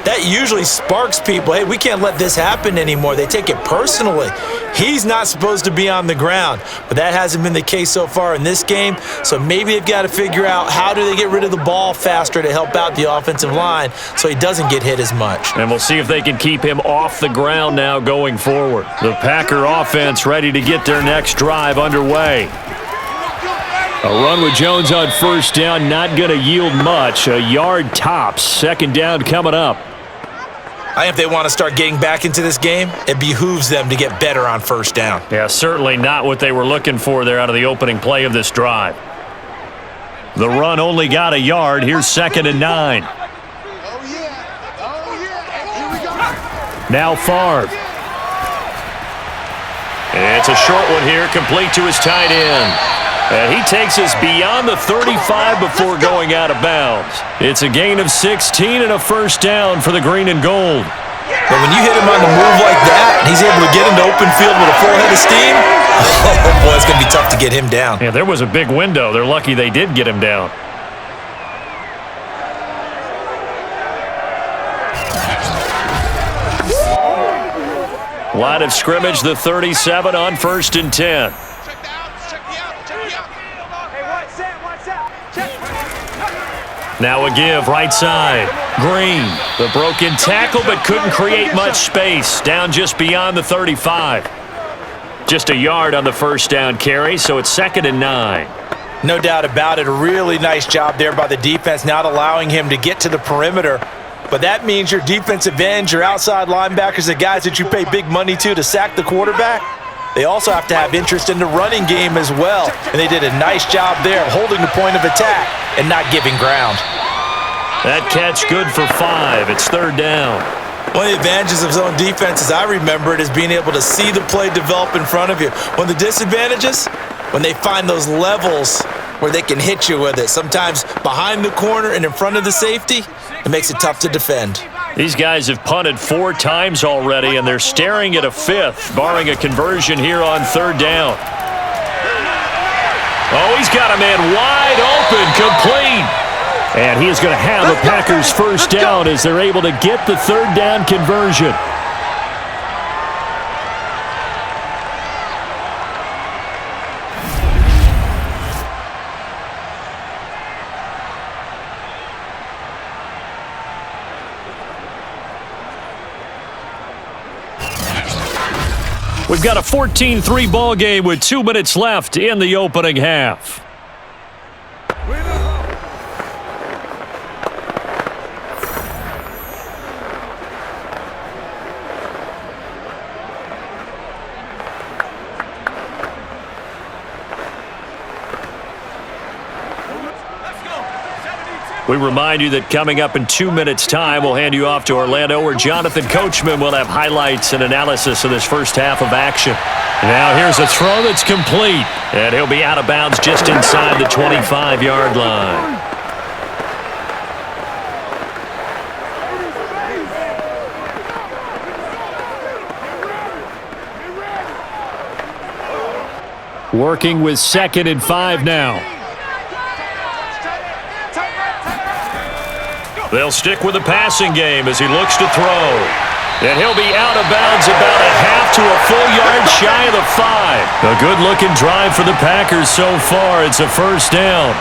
that usually sparks people. Hey, we can't let this happen anymore. They take it personally. He's not supposed to be on the ground, but that hasn't been the case so far in this game. So maybe they've got to figure out how do they get rid of the ball faster to help out the offensive line so he doesn't get hit as much.
And we'll see if they can keep him off the ground now going forward. The Packer offense ready to get their next drive underway.
A run with Jones on first down, not going to yield much. A yard tops. Second down coming up.
I think if they want to start getting back into this game, it behooves them to get better on first down.
Yeah, certainly not what they were looking for there out of the opening play of this drive. The run only got a yard. Here's 2nd and 9. Now Favre. It's a short one here, complete to his tight end. And he takes us beyond the 35 before going out of bounds. It's a gain of 16 and a first down for the green and gold.
But when you hit him on the move like that, he's able to get into open field with a full head of steam, oh boy, it's going to be tough to get him down.
Yeah, there was a big window. They're lucky they did get him down. Line of scrimmage, the 37 on 1st and 10. Now a give, right side. Green, the broken tackle, but couldn't create much space. Down just beyond the 35. Just a yard on the first down carry, so it's 2nd and 9.
No doubt about it. A really nice job there by the defense, not allowing him to get to the perimeter. But that means your defensive ends, your outside linebackers, the guys that you pay big money to sack the quarterback, they also have to have interest in the running game as well. And they did a nice job there holding the point of attack and not giving ground.
That catch good for 5. It's 3rd down.
One of the advantages of zone defense, as I remember it, is being able to see the play develop in front of you. One of the disadvantages, when they find those levels where they can hit you with it, sometimes behind the corner and in front of the safety, it makes it tough to defend.
These guys have punted 4 times already, and they're staring at a 5th, barring a conversion here on 3rd down. Oh, he's got a man wide open, complete.
And he is going to have the Packers first down as they're able to get the 3rd down conversion. We've got a 14-3 ball game with 2 minutes left in the opening half. We remind you that coming up in 2 minutes' time, we'll hand you off to Orlando, where Jonathan Coachman will have highlights and analysis of this first half of action. Now here's a throw that's complete, and he'll be out of bounds just inside the 25-yard line. Working with 2nd and 5 now. They'll stick with the passing game as he looks to throw. And he'll be out of bounds about a half to a full yard shy of the 5. A good-looking drive for the Packers so far. It's a first down.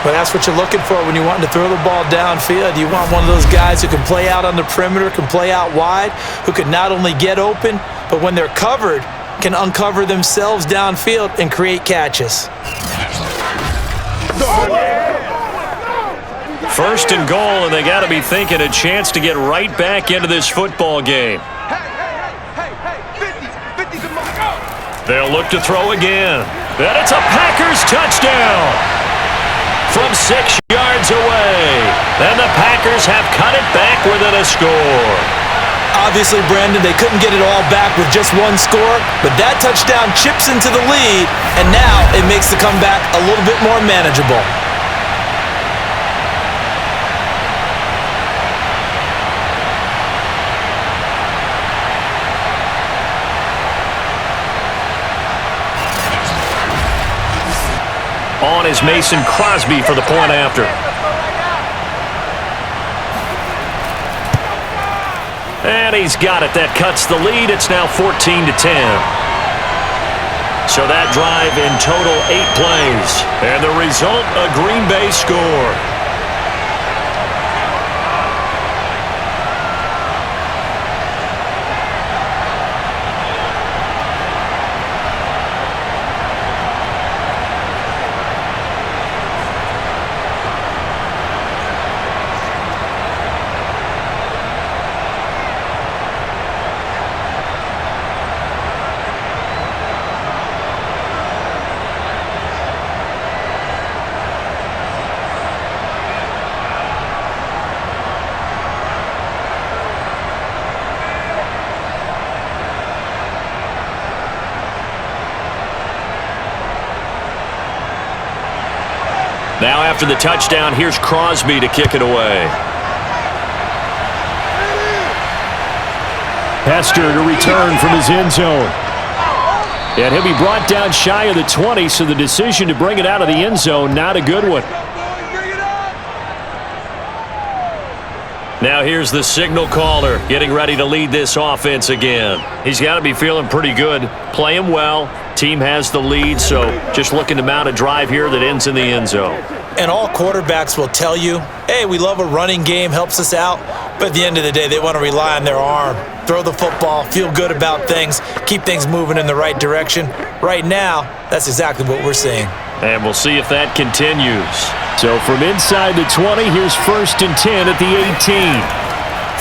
Well, that's what you're looking for when you're wanting to throw the ball downfield. You want one of those guys who can play out on the perimeter, can play out wide, who can not only get open, but when they're covered, can uncover themselves downfield and create catches.
First and goal, and they got to be thinking a chance to get right back into this football game. They'll look to throw again. And it's a Packers touchdown from 6 yards away. And the Packers have cut it back within a score.
Obviously, Brandon, they couldn't get it all back with just one score, but that touchdown chips into the lead, and now it makes the comeback a little bit more manageable.
On is Mason Crosby for the point after. And he's got it. That cuts the lead. It's now 14-10. So that drive in total 8 plays. And the result, a Green Bay score. Now after the touchdown, here's Crosby to kick it away.
Hester to return from his end zone. And he'll be brought down shy of the 20, so the decision to bring it out of the end zone, not a good one.
Now here's the signal caller getting ready to lead this offense again. He's got to be feeling pretty good, playing well. Team has the lead, so just looking to mount a drive here that ends in the end zone.
And all quarterbacks will tell you, hey, we love a running game, helps us out. But at the end of the day, they want to rely on their arm. Throw the football, feel good about things, keep things moving in the right direction. Right now, that's exactly what we're seeing.
And we'll see if that continues.
So from inside the 20, here's 1st and 10 at the 18.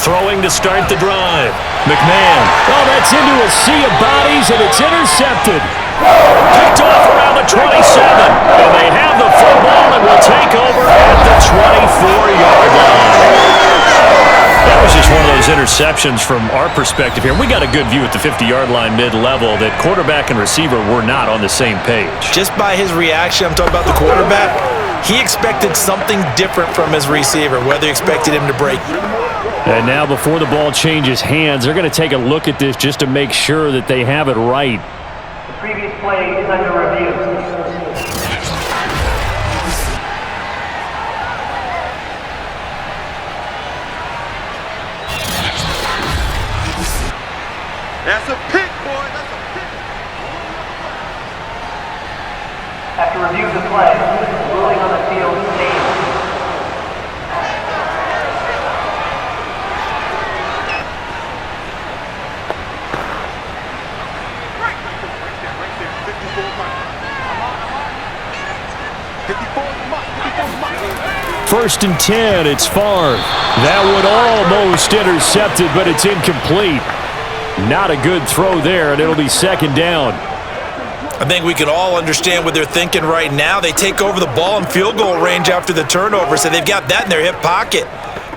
Throwing to start the drive.
McMahon. Oh, that's into a sea of bodies, and it's intercepted.
Picked off around the 27. And they have the football and will take over at the 24-yard line. That was just one of those interceptions from our perspective here. We got a good view at the 50-yard line mid-level that quarterback and receiver were not on the same page.
Just by his reaction, I'm talking about the quarterback, he expected something different from his receiver, whether he expected him to break.
And now before the ball changes hands, they're going to take a look at this just to make sure that they have it right.
The previous play is under review.
That's a pick, boy. That's a pick.
After review of the play, ruling on the field stalemate.
First and 10, it's Favre. That one almost intercepted, but it's incomplete. Not a good throw there, and it'll be 2nd down.
I think we can all understand what they're thinking right now. They take over the ball in field goal range after the turnover, so they've got that in their hip pocket.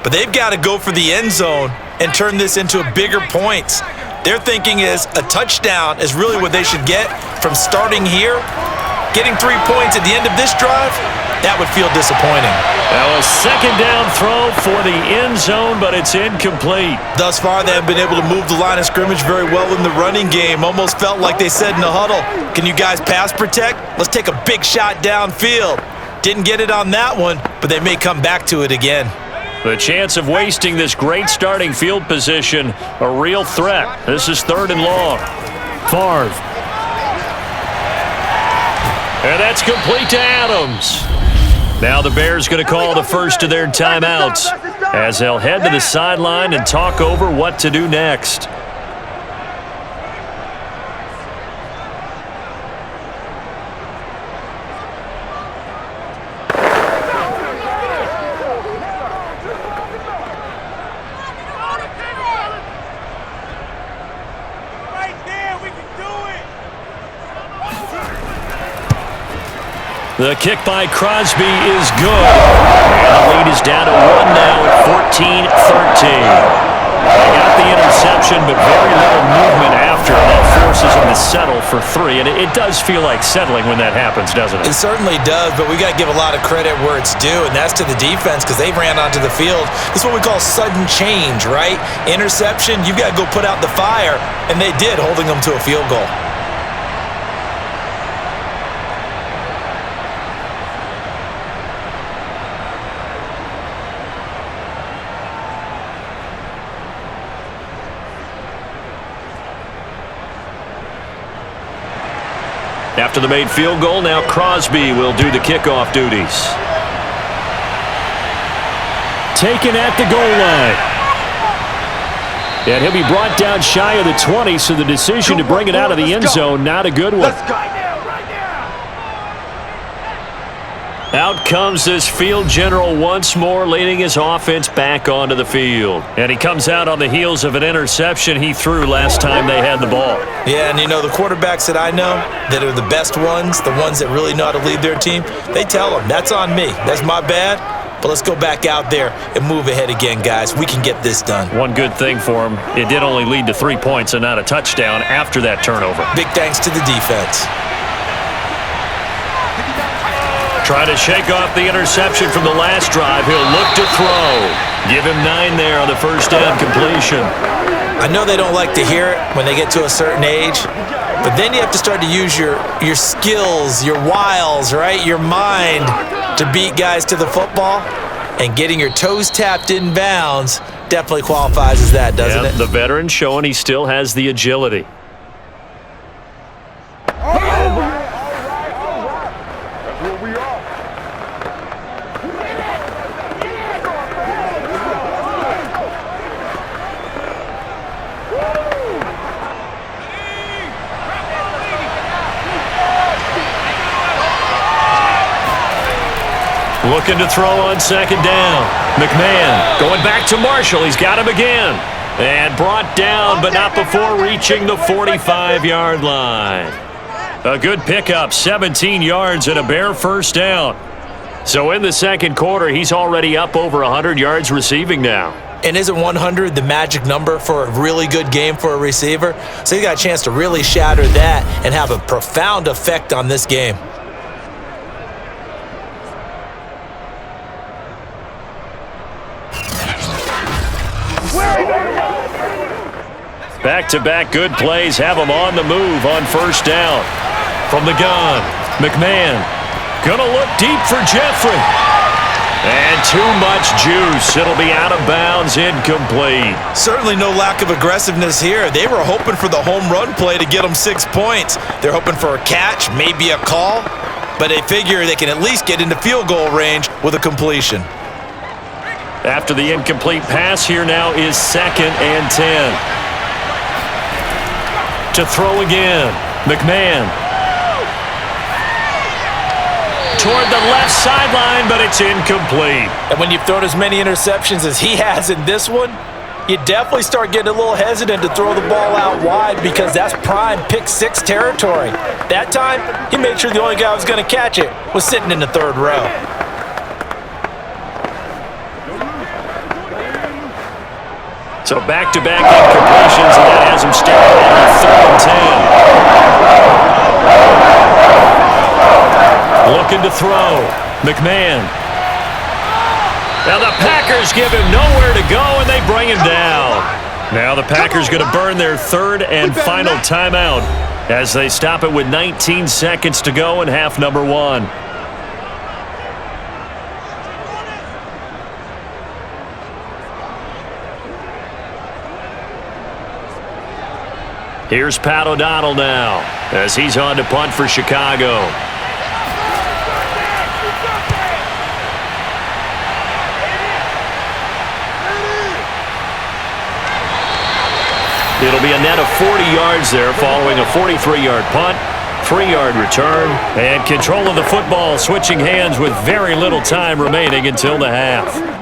But they've got to go for the end zone and turn this into a bigger points. Their thinking is a touchdown is really what they should get from starting here. Getting 3 points at the end of this drive, that would feel disappointing.
Now a 2nd down throw for the end zone, but it's incomplete.
Thus far, they have been able to move the line of scrimmage very well in the running game. Almost felt like they said in the huddle, can you guys pass protect? Let's take a big shot downfield. Didn't get it on that one, but they may come back to it again.
The chance of wasting this great starting field position, a real threat. This is 3rd and long.
Favre.
And that's complete to Adams. Now the Bears going to call the first of their timeouts as they'll head to the sideline and talk over what to do next. The kick by Crosby is good. And the lead is down to 1 now at 14-13. They got the interception, but very little movement after. And that forces them to settle for 3. And it does feel like settling when that happens, doesn't it?
It certainly does, but we got to give a lot of credit where it's due, and that's to the defense because they ran onto the field. This is what we call sudden change, right? Interception, you've got to go put out the fire, and they did, holding them to a field goal.
After the made field goal, now Crosby will do the kickoff duties. Taken at the goal line. And he'll be brought down shy of the 20, so the decision to bring it out of the end zone, not a good one. Out comes this field general once more, leading his offense back onto the field. And he comes out on the heels of an interception he threw last time they had the ball.
Yeah, and you know, the quarterbacks that I know that are the best ones, the ones that really know how to lead their team, they tell them, that's on me. That's my bad. But let's go back out there and move ahead again, guys. We can get this done.
One good thing for him, it did only lead to 3 points and not a touchdown after that turnover.
Big thanks to the defense.
Trying to shake off the interception from the last drive. He'll look to throw. Give him 9 there on the first down completion.
I know they don't like to hear it when they get to a certain age, but then you have to start to use your skills, your wiles, right? Your mind to beat guys to the football. And getting your toes tapped in bounds definitely qualifies as that, doesn't it?
The veteran showing he still has the agility. Looking to throw on second down. McMahon going back to Marshall. He's got him again. And brought down, but not before reaching the 45-yard line. A good pickup, 17 yards and a bare first down. So in the second quarter, he's already up over 100 yards receiving now.
And isn't 100 the magic number for a really good game for a receiver? So he got a chance to really shatter that and have a profound effect on this game.
Back-to-back good plays have him on the move on first down. From the gun, McMahon gonna look deep for Jeffrey. And too much juice. It'll be out of bounds, incomplete.
Certainly no lack of aggressiveness here. They were hoping for the home run play to get them 6 points. They're hoping for a catch, maybe a call, but they figure they can at least get into field goal range with a completion.
After the incomplete pass, here now is 2nd and 10. To throw again, McMahon. Toward the left sideline, but it's incomplete.
And when you've thrown as many interceptions as he has in this one, you definitely start getting a little hesitant to throw the ball out wide because that's prime pick 6 territory. That time, he made sure the only guy who was going to catch it was sitting in the 3rd row.
So back-to-back incompletions, and that has him standing on 3rd and 10. Looking to throw. McMahon. Now the Packers give him nowhere to go, and they bring him down. Now the Packers going to burn their 3rd and final timeout as they stop it with 19 seconds to go in half number 1. Here's Pat O'Donnell now as he's on to punt for Chicago. It'll be a net of 40 yards there following a 43-yard punt, 3-yard return, and control of the football switching hands with very little time remaining until the half.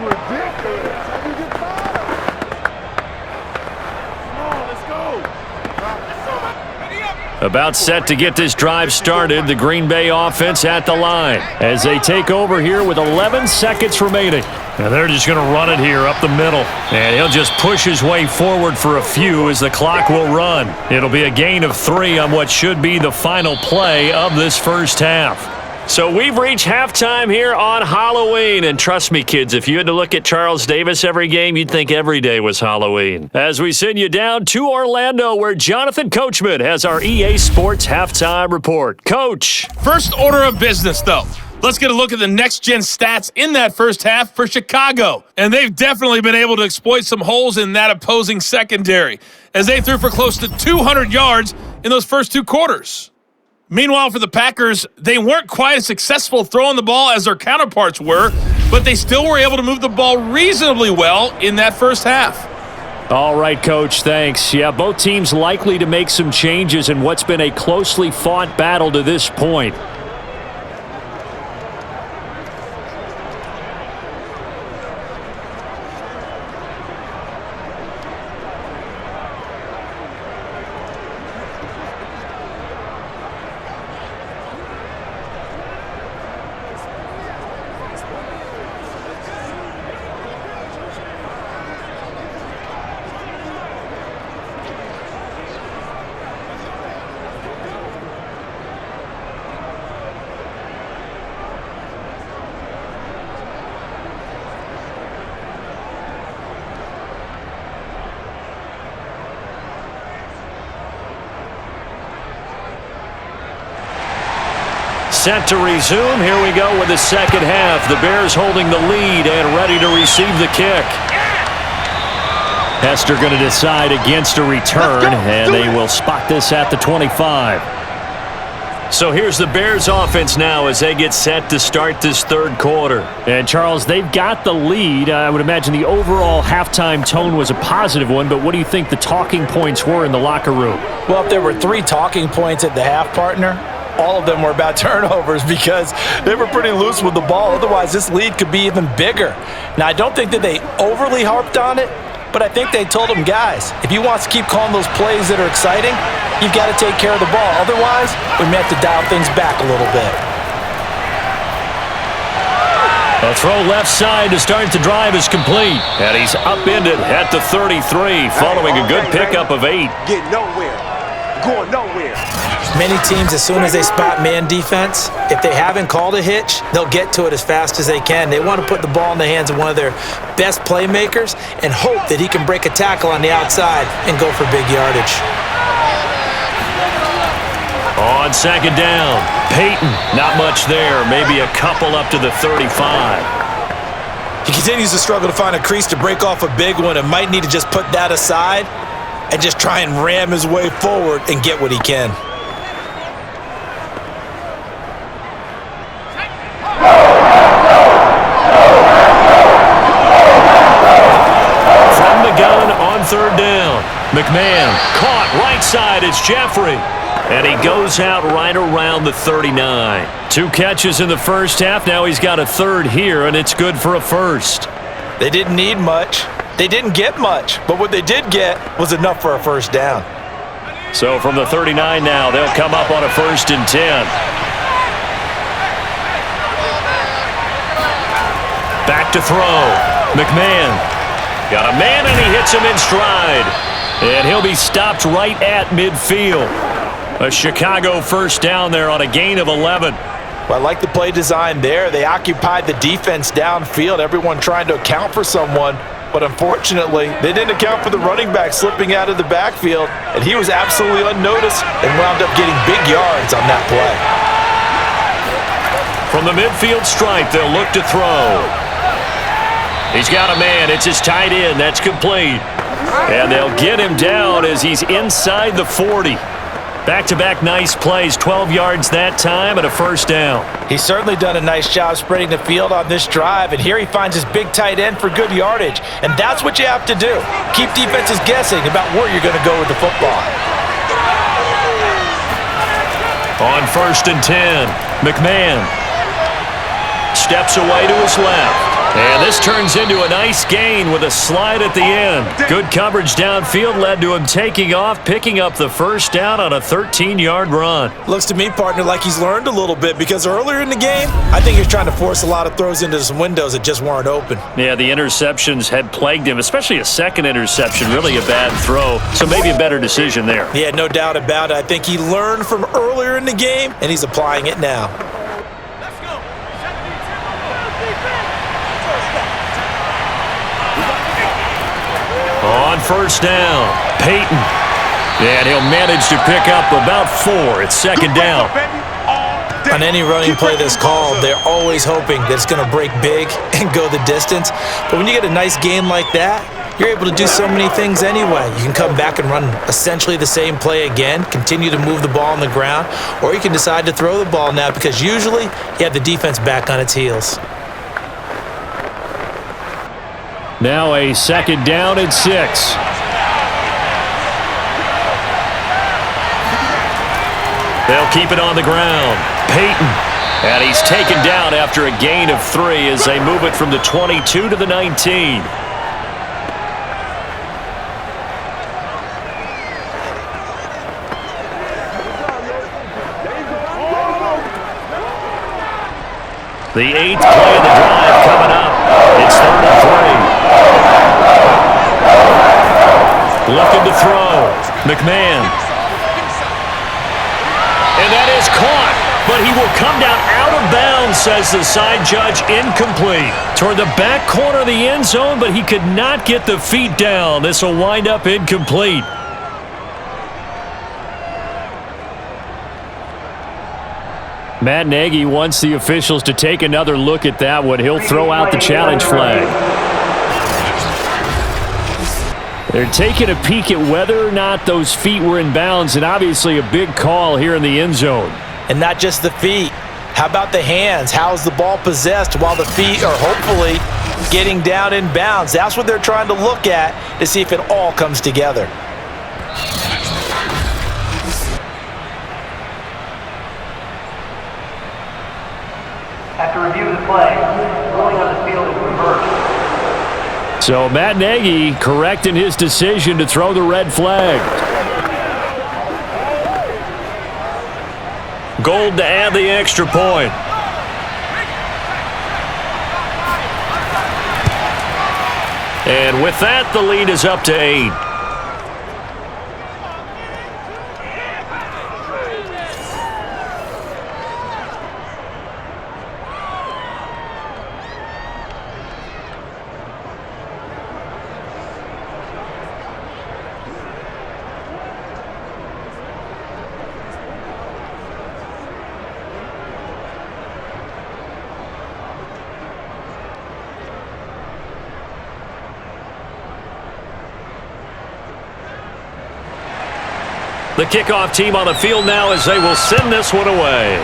About set to get this drive started, the Green Bay offense at the line as they take over here with 11 seconds remaining. And they're just going to run it here up the middle. And he'll just push his way forward for a few as the clock will run. It'll be a gain of 3 on what should be the final play of this first half. So we've reached halftime here on Halloween. And trust me, kids, if you had to look at Charles Davis every game, you'd think every day was Halloween. As we send you down to Orlando, where Jonathan Coachman has our EA Sports Halftime Report. Coach.
First order of business, though. Let's get a look at the next-gen stats in that first half for Chicago. And they've definitely been able to exploit some holes in that opposing secondary as they threw for close to 200 yards in those first 2 quarters. Meanwhile, for the Packers, they weren't quite as successful throwing the ball as their counterparts were, but they still were able to move the ball reasonably well in that first half.
All right, Coach, thanks. Yeah, both teams likely to make some changes in what's been a closely fought battle to this point. Set to resume. Here we go with the second half. The Bears holding the lead and ready to receive the kick. Hester going to decide against a return, and they will spot this at the 25. So here's the Bears offense now as they get set to start this third quarter. And Charles, they've got the lead. I would imagine the overall halftime tone was a positive one, but what do you think the talking points were in the locker room?
Well, if there were 3 talking points at the half, partner, all of them were about turnovers because they were pretty loose with the ball. Otherwise, this lead could be even bigger. Now, I don't think that they overly harped on it, but I think they told them, guys, if you want to keep calling those plays that are exciting, you've got to take care of the ball. Otherwise, we may have to dial things back a little bit.
A throw left side to start the drive is complete. And he's upended at the 33 following a good pickup of 8.
Get nowhere. Going nowhere.
Many teams, as soon as they spot man defense, if they haven't called a hitch, they'll get to it as fast as they can. They want to put the ball in the hands of one of their best playmakers and hope that he can break a tackle on the outside and go for big yardage.
On second down, Peyton, not much there, maybe a couple up to the 35.
He continues to struggle to find a crease to break off a big one and might need to just put that aside and just try and ram his way forward and get what he can.
From the gun on third down, McMahon caught right side. It's Jeffrey. And he goes out right around the 39. 2 catches in the first half. Now he's got a third here, and it's good for a first.
They didn't need much. They didn't get much, but what they did get was enough for a first down.
So from the 39 now, they'll come up on a 1st and 10. Back to throw. McMahon got a man, and he hits him in stride. And he'll be stopped right at midfield. A Chicago first down there on a gain of 11.
Well, I like the play design there. They occupied the defense downfield, everyone trying to account for someone. But unfortunately, they didn't account for the running back slipping out of the backfield, and he was absolutely unnoticed and wound up getting big yards on that play.
From the midfield stripe, they'll look to throw. He's got a man. It's his tight end. That's complete. And they'll get him down as he's inside the 40. Back-to-back nice plays, 12 yards that time and a first down.
He's certainly done a nice job spreading the field on this drive, and here he finds his big tight end for good yardage. And that's what you have to do. Keep defenses guessing about where you're going to go with the football.
On 1st and 10, McMahon steps away to his left. And this turns into a nice gain with a slide at the end. Good coverage downfield led to him taking off, picking up the first down on a 13-yard run.
Looks to me, partner, like he's learned a little bit because earlier in the game, I think he was trying to force a lot of throws into some windows that just weren't open.
Yeah, the interceptions had plagued him, especially a second interception, really a bad throw. So maybe a better decision there.
Yeah, no doubt about it. I think he learned from earlier in the game, and he's applying it now.
On first down, Peyton. And he'll manage to pick up about 4. It's second down.
On any running play that's called, they're always hoping that it's going to break big and go the distance. But when you get a nice gain like that, you're able to do so many things anyway. You can come back and run essentially the same play again, continue to move the ball on the ground, or you can decide to throw the ball now because usually you have the defense back on its heels.
Now a second down and 6. They'll keep it on the ground. Peyton. And he's taken down after a gain of 3 as they move it from the 22 to the 19. The 8th play of the drive coming up. It's 3rd and 3. Looking to throw. McMahon. And that is caught, but he will come down out of bounds, says the side judge, incomplete. Toward the back corner of the end zone, but he could not get the feet down. This will wind up incomplete. Matt Nagy wants the officials to take another look at that one. He'll throw out the challenge flag. They're taking a peek at whether or not those feet were in bounds, and obviously a big call here in the end zone.
And not just the feet. How about the hands? How's the ball possessed while the feet are hopefully getting down in bounds? That's what they're trying to look at to see if it all comes together.
After review of the play, ruling on the field is reversed.
So Matt Nagy correct in his decision to throw the red flag. Gold to add the extra point. And with that, the lead is up to 8. The kickoff team on the field now as they will send this one away.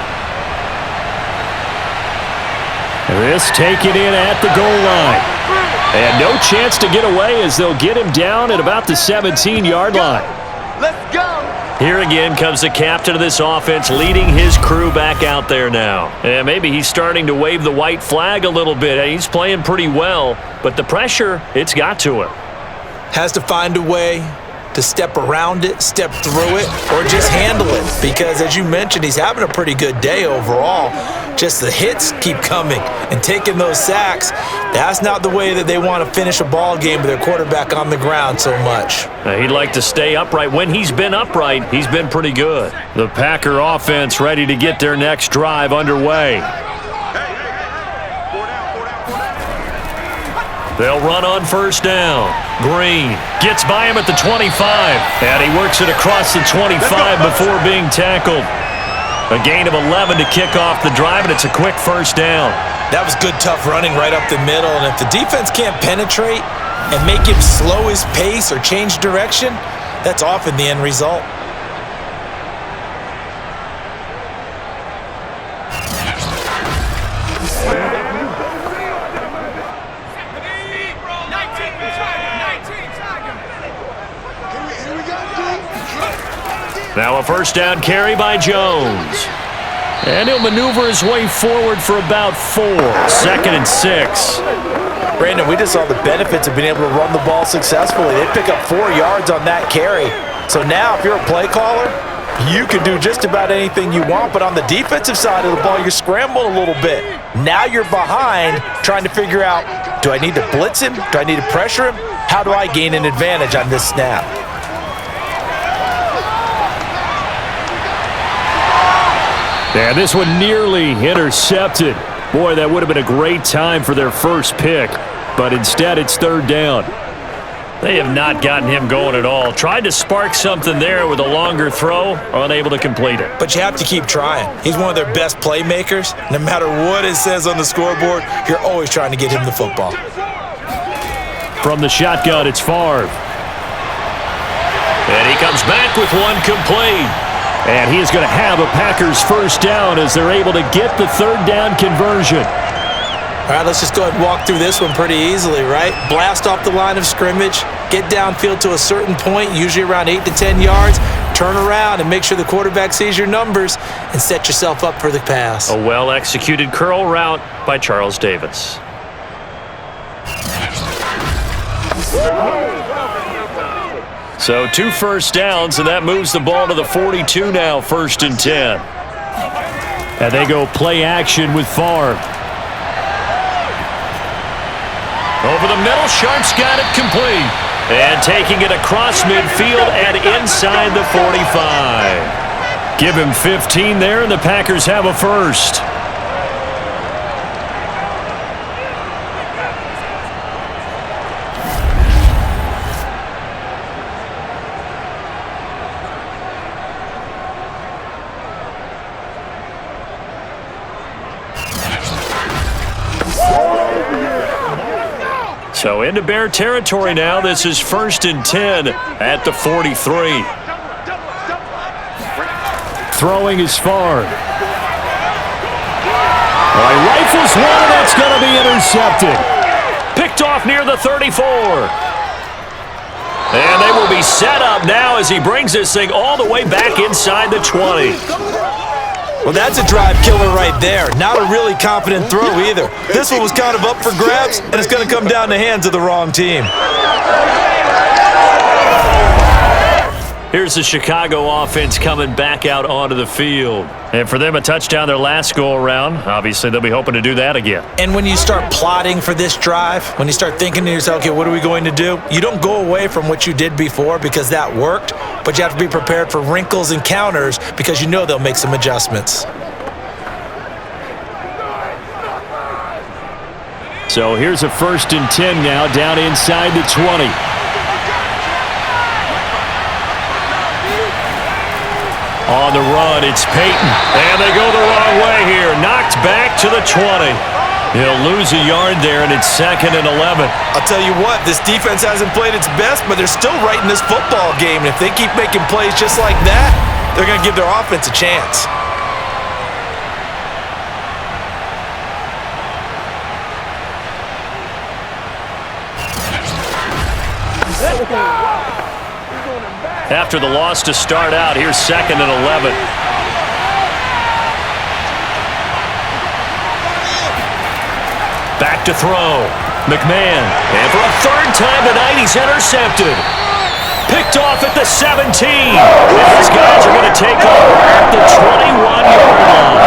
This taken in at the goal line. And no chance to get away as they'll get him down at about the 17-yard line.
Let's go.
Here again comes the captain of this offense leading his crew back out there now. And maybe he's starting to wave the white flag a little bit. He's playing pretty well, but the pressure, it's got to him.
Has to find a way to step around it, step through it, or just handle it. Because as you mentioned, he's having a pretty good day overall. Just the hits keep coming and taking those sacks. That's not the way that they want to finish a ball game with their quarterback on the ground so much.
He'd like to stay upright. When he's been upright, he's been pretty good. The Packer offense ready to get their next drive underway. They'll run on first down. Green gets by him at the 25, and he works it across the 25 before being tackled. A gain of 11 to kick off the drive, and it's a quick first down.
That was good, tough running right up the middle, and if the defense can't penetrate and make him slow his pace or change direction, that's often the end result.
Now a first down carry by Jones. And he'll maneuver his way forward for about 4. 2nd and 6.
Brandon, we just saw the benefits of being able to run the ball successfully. They pick up 4 yards on that carry. So now if you're a play caller, you can do just about anything you want. But on the defensive side of the ball, you're scrambling a little bit. Now you're behind trying to figure out, do I need to blitz him? Do I need to pressure him? How do I gain an advantage on this snap?
And this one nearly intercepted. Boy, that would have been a great time for their first pick. But instead, it's 3rd down. They have not gotten him going at all. Tried to spark something there with a longer throw, unable to complete it.
But you have to keep trying. He's one of their best playmakers. No matter what it says on the scoreboard, you're always trying to get him the football.
From the shotgun, it's Favre. And he comes back with one complete. And he is going to have a Packers first down as they're able to get the third down conversion.
All right, let's just go ahead and walk through this one pretty easily, right? Blast off the line of scrimmage, get downfield to a certain point, usually around 8 to 10 yards, turn around and make sure the quarterback sees your numbers and set yourself up for the pass.
A well-executed curl route by Charles Davis. So 2 first downs, and that moves the ball to the 42 now, 1st and 10. And they go play action with Favre. Over the middle, Sharp's got it complete. And taking it across midfield and inside the 45. Give him 15 there, and the Packers have a first. So into Bear territory now. This is 1st and 10 at the 43. Throwing is Favre. He rifles one, and that's going to be intercepted. Picked off near the 34. And they will be set up now as he brings this thing all the way back inside the 20.
Well, that's a drive killer right there. Not a really confident throw either. This one was kind of up for grabs, and it's going to come down the hands of the wrong team.
Here's the Chicago offense coming back out onto the field. And for them, a touchdown their last go-around. Obviously, they'll be hoping to do that again.
And when you start plotting for this drive, when you start thinking to yourself, okay, what are we going to do? You don't go away from what you did before because that worked, but you have to be prepared for wrinkles and counters because you know they'll make some adjustments.
So here's a 1st and 10 now down inside the 20. On the run, it's Peyton. And they go the wrong way here. Knocked back to the 20. He'll lose a yard there, and it's 2nd and 11.
I'll tell you what, this defense hasn't played its best, but they're still right in this football game. And if they keep making plays just like that, they're going to give their offense a chance.
After the loss to start out, here's 2nd and 11. Back to throw. McMahon. And for a 3rd time tonight, he's intercepted. Picked off at the 17. And these guys are going to take off at the 21-yard line.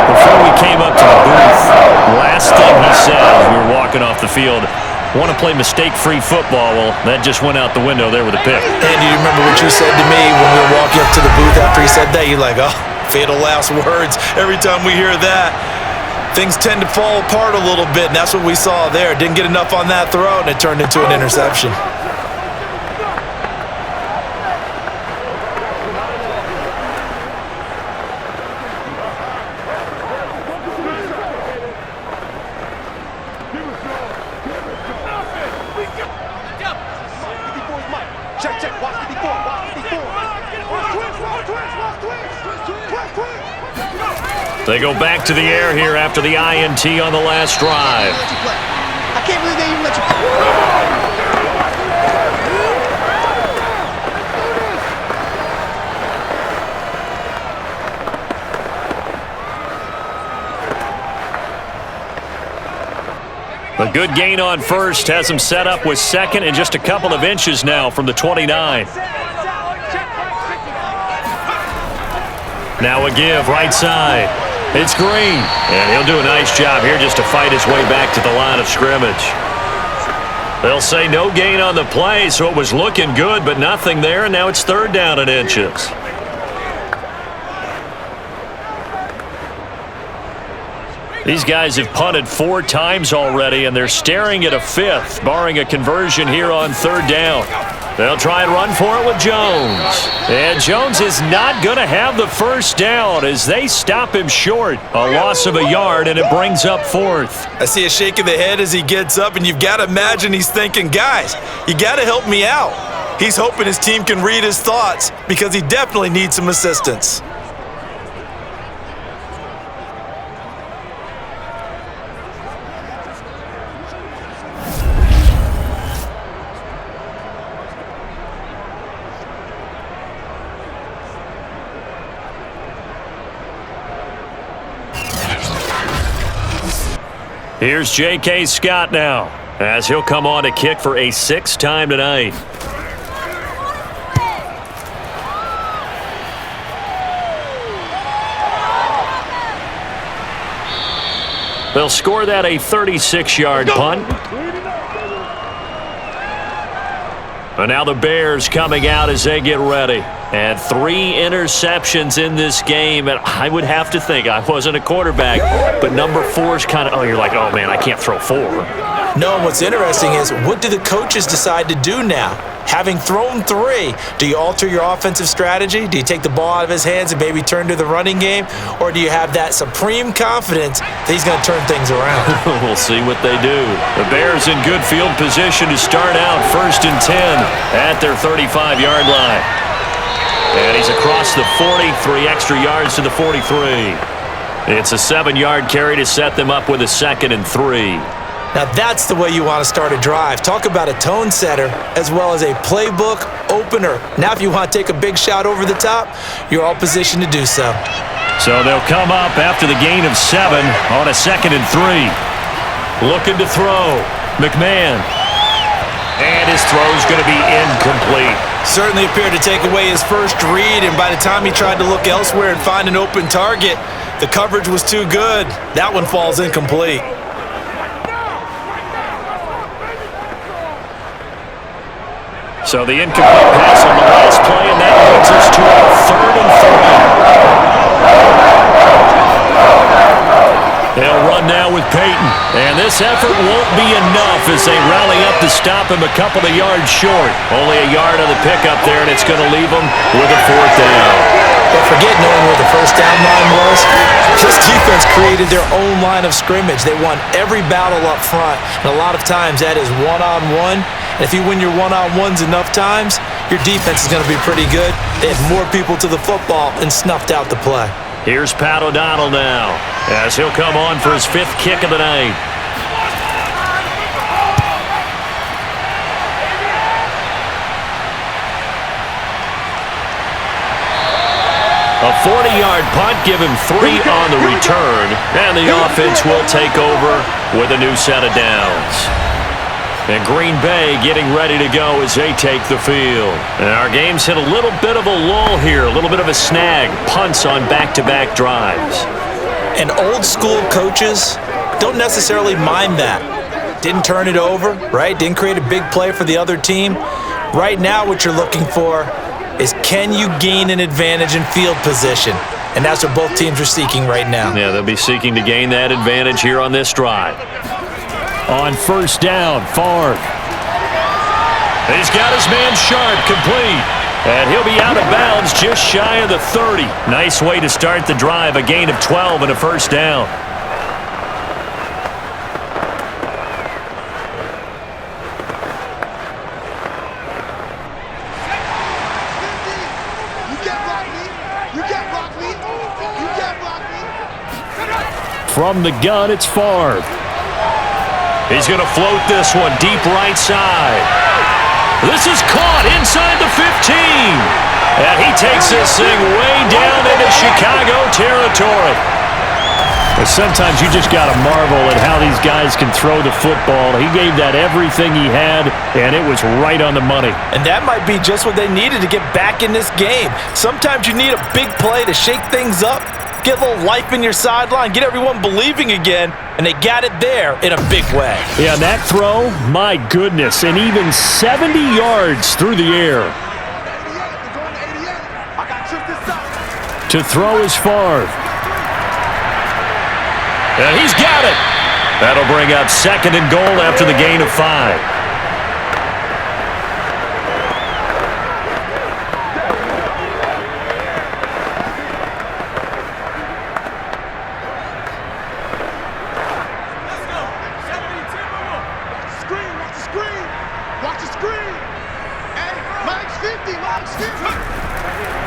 Before we came up to the booth, last thing he said as we were walking off the field, want to play mistake-free football. Well, that just went out the window there with a pick.
And do you remember what you said to me when we were walking up to the booth after he said that? You're like, oh, fatal last words. Every time we hear that, things tend to fall apart a little bit, and that's what we saw there. Didn't get enough on that throw, and it turned into an interception.
They go back to the air here after the INT on the last drive.
I can't believe they even let
A good gain on first has him set up with 2nd and just a couple of inches now from the 29. Now a give right side. It's Green, and he'll do a nice job here just to fight his way back to the line of scrimmage. They'll say no gain on the play, so it was looking good, but nothing there, and now it's 3rd down and inches. These guys have punted 4 times already, and they're staring at a 5th, barring a conversion here on 3rd down. They'll try and run for it with Jones. And Jones is not going to have the first down as they stop him short. A loss of a yard, and it brings up fourth.
I see a shake of the head as he gets up, and you've got to imagine he's thinking, guys, you got to help me out. He's hoping his team can read his thoughts because he definitely needs some assistance.
Here's J.K. Scott now, as he'll come on to kick for a sixth time tonight. They'll score that a 36-yard punt. And now the Bears coming out as they get ready. And 3 interceptions in this game. And I would have to think, I wasn't a quarterback, but number 4 is kind of, you're like, oh, man, I can't throw 4.
No, and what's interesting is, what do the coaches decide to do now? Having thrown 3, do you alter your offensive strategy? Do you take the ball out of his hands and maybe turn to the running game? Or do you have that supreme confidence that he's going to turn things around?
We'll see what they do. The Bears in good field position to start out 1st and 10 at their 35-yard line. And he's across the 40, 3 extra yards to the 43. It's a 7-yard carry to set them up with a 2nd and 3.
Now that's the way you want to start a drive. Talk about a tone setter as well as a playbook opener. Now if you want to take a big shot over the top, you're all positioned to do so.
So they'll come up after the gain of 7 on a 2nd and 3. Looking to throw. McMahon. And his throw's going to be incomplete.
Certainly appeared to take away his first read, and by the time he tried to look elsewhere and find an open target, the coverage was too good. That one falls incomplete.
So the incomplete pass on the last play, and that leads us to a 3rd and 3. They'll run now with Peyton, and this effort won't be enough as they rally up to stop him a couple of yards short. Only a yard on the pickup there, and it's going to leave them with a 4th down.
But forget knowing where the first down line was. This defense created their own line of scrimmage. They won every battle up front, and a lot of times that is one-on-one. And if you win your one-on-ones enough times, your defense is going to be pretty good. They had more people to the football and snuffed out the play.
Here's Pat O'Donnell now, as he'll come on for his 5th kick of the night. A 40-yard punt, give him 3 on the return, and the offense will take over with a new set of downs. And Green Bay getting ready to go as they take the field. And our game's hit a little bit of a lull here, a little bit of a snag. Punts on back-to-back drives.
And old-school coaches don't necessarily mind that. Didn't turn it over, right? Didn't create a big play for the other team. Right now what you're looking for is, can you gain an advantage in field position? And that's what both teams are seeking right now.
Yeah, they'll be seeking to gain that advantage here on this drive. On 1st down, Favre. He's got his man Sharp complete. And he'll be out of bounds just shy of the 30. Nice way to start the drive, a gain of 12 and a 1st down. From the gun, it's Favre. He's going to float this one deep right side. This is caught inside the 15. And he takes this thing way down into Chicago territory. But sometimes you just got to marvel at how these guys can throw the football. He gave that everything he had, and it was right on the money.
And that might be just what they needed to get back in this game. Sometimes you need a big play to shake things up. Get a little life in your sideline, get everyone believing again, and they got it there in a big way.
Yeah, that throw, my goodness, and even 70 yards through the air. To throw is Favre. And he's got it. That'll bring up 2nd and goal after the gain of 5.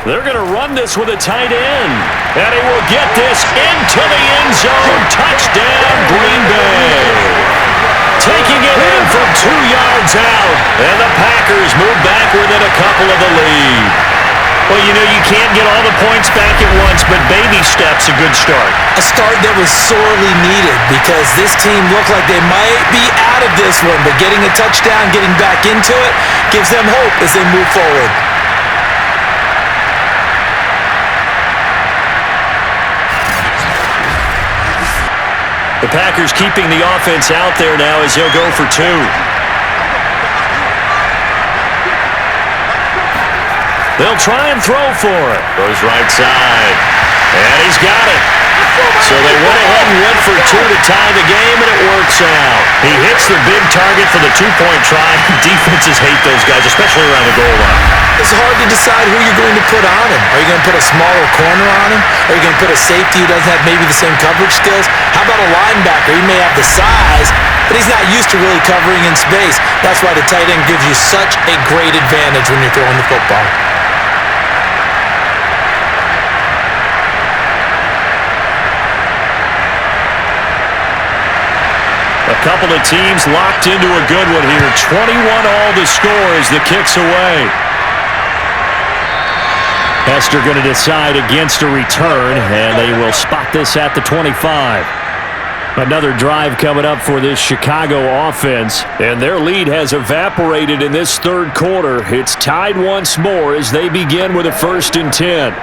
They're going to run this with a tight end. And he will get this into the end zone. Touchdown, Green Bay. Taking it in from 2 yards out. And the Packers move back within a couple of the lead. Well, you know, you can't get all the points back at once, but baby steps a good start.
A start that was sorely needed because this team looked like they might be out of this one, but getting a touchdown, getting back into it, gives them hope as they move forward.
The Packers keeping the offense out there now as he'll go for 2. They'll try and throw for it. Goes right side. And he's got it. So they went ahead and went for 2 to tie the game, and it works out. He hits the big target for the 2-point try. Defenses hate those guys, especially around the goal line.
It's hard to decide who you're going to put on him. Are you going to put a smaller corner on him? Are you going to put a safety who doesn't have maybe the same coverage skills? How about a linebacker? He may have the size, but he's not used to really covering in space. That's why the tight end gives you such a great advantage when you're throwing the football.
A couple of teams locked into a good one here. 21 all to score as the kick's away. Hester going to decide against a return, and they will spot this at the 25. Another drive coming up for this Chicago offense, and their lead has evaporated in this third quarter. It's tied once more as they begin with a 1st and 10.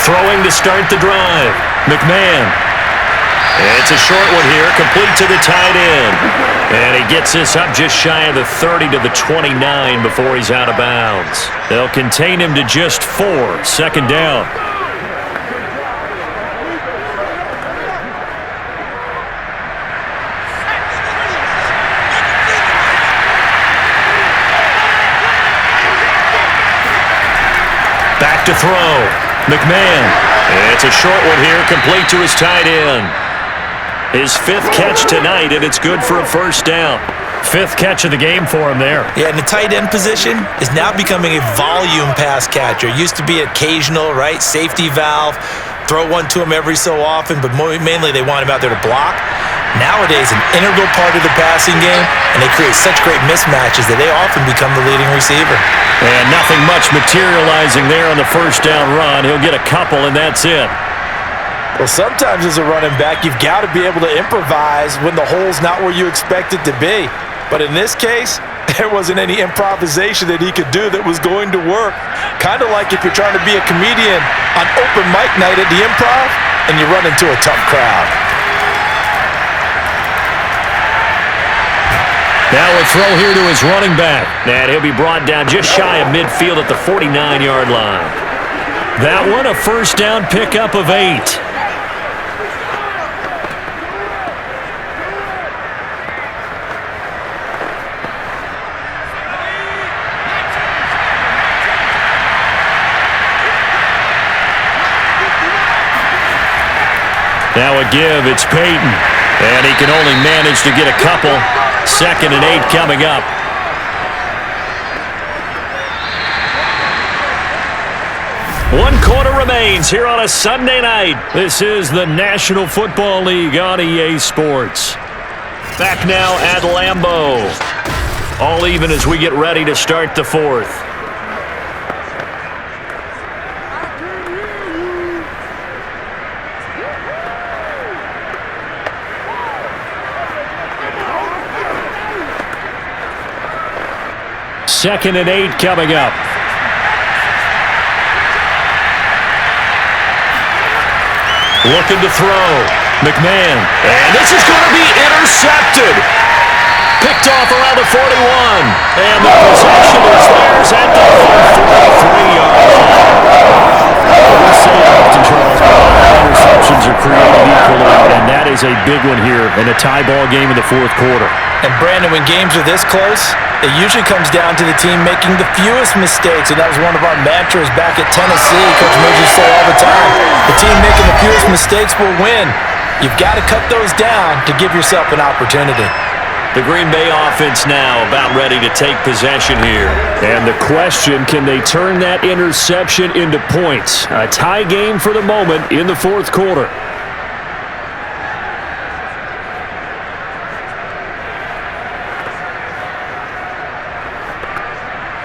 Throwing to start the drive. McMahon. It's a short one here, complete to the tight end. And he gets this up just shy of the 30 to the 29 before he's out of bounds. They'll contain him to just 4, 2nd down. Back to throw. McMahon. It's a short one here, complete to his tight end. His 5th catch tonight, and it's good for a 1st down. 5th catch of the game for him there.
Yeah, and the tight end position is now becoming a volume pass catcher. Used to be occasional, right? Safety valve. Throw one to him every so often, but mainly they want him out there to block. Nowadays, an integral part of the passing game, and they create such great mismatches that they often become the leading receiver.
And nothing much materializing there on the 1st down run. He'll get a couple, and that's it.
Well, sometimes as a running back, you've got to be able to improvise when the hole's not where you expect it to be. But in this case, there wasn't any improvisation that he could do that was going to work. Kind of like if you're trying to be a comedian on open mic night at the Improv and you run into a tough crowd.
Now a throw here to his running back. And he'll be brought down just shy of midfield at the 49-yard line. That one, a 1st down pickup of 8. Now a give, it's Peyton. And he can only manage to get a couple. 2nd and 8 coming up. One quarter remains here on a Sunday night. This is the National Football League on EA Sports. Back now at Lambeau. All even as we get ready to start the 4th. Second and 8 coming up. Looking to throw. McMahon. And this is going to be intercepted. Picked off around the 41. And the possession is theirs at the 43-yard line. We say often, Charles, interceptions are created equally, and that is a big one here in a tie ball game in the fourth quarter.
And Brandon, when games are this close, it usually comes down to the team making the fewest mistakes, and that was one of our mantras back at Tennessee. Coach Midge used to say all the time, the team making the fewest mistakes will win. You've got to cut those down to give yourself an opportunity.
The Green Bay offense now about ready to take possession here. And the question, can they turn that interception into points? A tie game for the moment in the fourth quarter.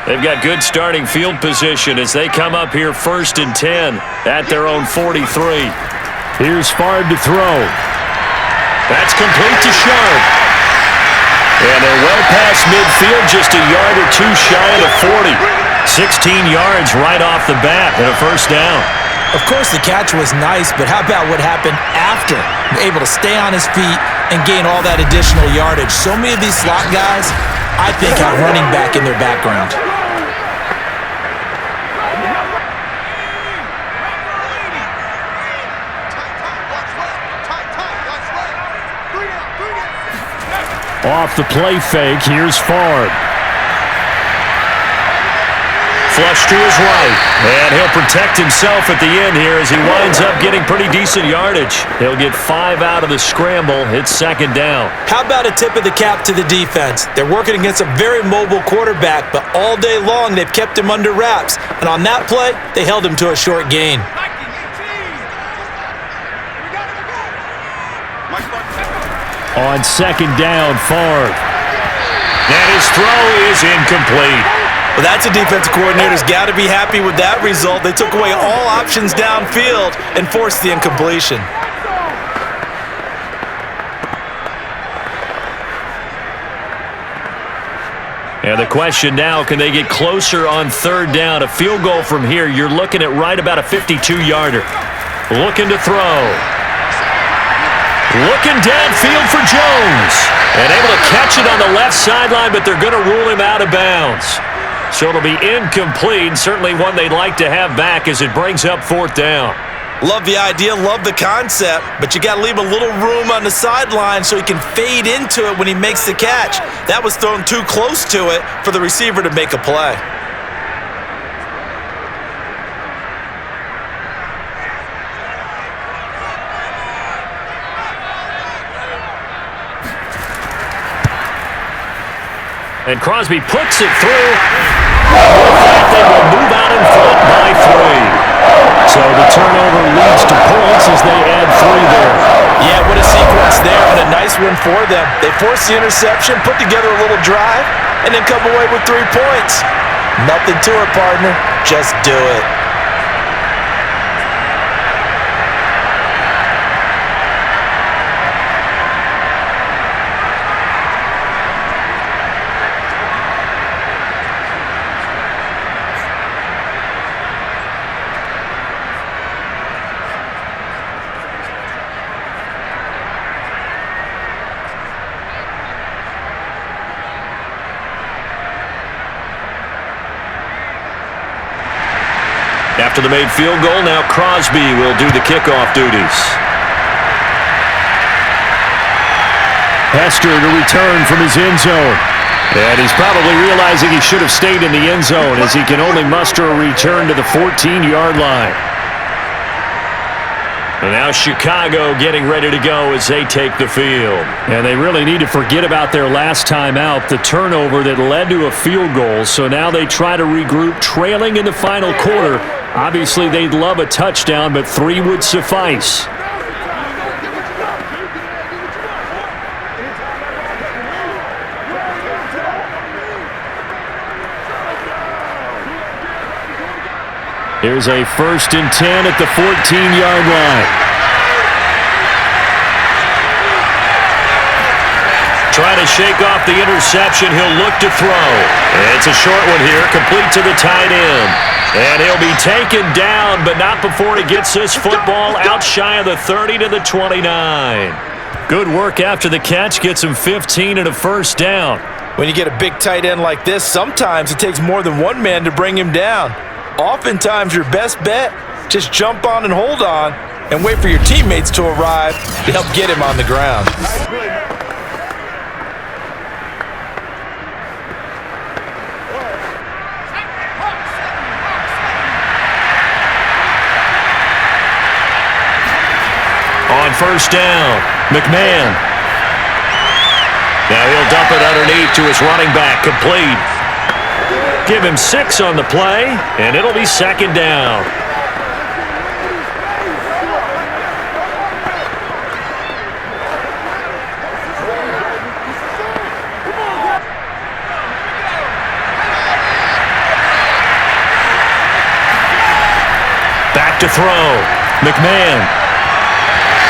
They've got good starting field position as they come up here 1st and 10 at their own 43. Here's Favre to throw. That's complete to Sharp. And they're well past midfield, just a yard or two shy of the 40. 16 yards right off the bat and a first down.
Of course, the catch was nice, but how about what happened after? Able to stay on his feet and gain all that additional yardage. So many of these slot guys, I think, have running back in their background. Off the play fake, here's Favre. Flush to his right, and he'll protect himself at the end here as he winds up getting pretty decent yardage. He'll get 5 out of the scramble. It's 2nd down. How about a tip of the cap to the defense? They're working against a very mobile quarterback, but all day long they've kept him under wraps. And on that play, they held him to a short gain. On 2nd down, Favre. And his throw is incomplete. Well, that's a defensive coordinator's got to be happy with that result. They took away all options downfield and forced the incompletion. And the question now, can they get closer on 3rd down? A field goal from here, you're looking at right about a 52-yarder. Looking to throw. Looking downfield for Jones. And able to catch it on the left sideline, but they're going to rule him out of bounds. So it'll be incomplete, certainly one they'd like to have back as it brings up 4th down. Love the idea, love the concept, but you got to leave a little room on the sideline so he can fade into it when he makes the catch. That was thrown too close to it for the receiver to make a play. And Crosby puts it through. They will move out in front by 3. So the turnover leads to points as they add 3 there. Yeah, what a sequence there and a nice one for them. They force the interception, put together a little drive, and then come away with 3 points. Nothing to it, partner. Just do it. After the made field goal, now Crosby will do the kickoff duties. Hester to return from his end zone. And he's probably realizing he should have stayed in the end zone as he can only muster a return to the 14-yard line. And now Chicago getting ready to go as they take the field. And they really need to forget about their last time out, the turnover that led to a field goal. So now they try to regroup, trailing in the final quarter. Obviously, they'd love a touchdown, but 3 would suffice. Here's a 1st and 10 at the 14-yard line. Trying to shake off the interception. He'll look to throw. It's a short one here, complete to the tight end. And he'll be taken down, but not before he gets this football out shy of the 30 to the 29. Good work after the catch. Gets him 15 and a first down. When you get a big tight end like this, sometimes it takes more than one man to bring him down. Oftentimes, your best bet, just jump on and hold on. and wait for your teammates to arrive to help get him on the ground.
On first down, McMahon. Now he'll dump it underneath to his running back, complete. Give him 6 on the play, and it'll be second down. Back to throw, McMahon.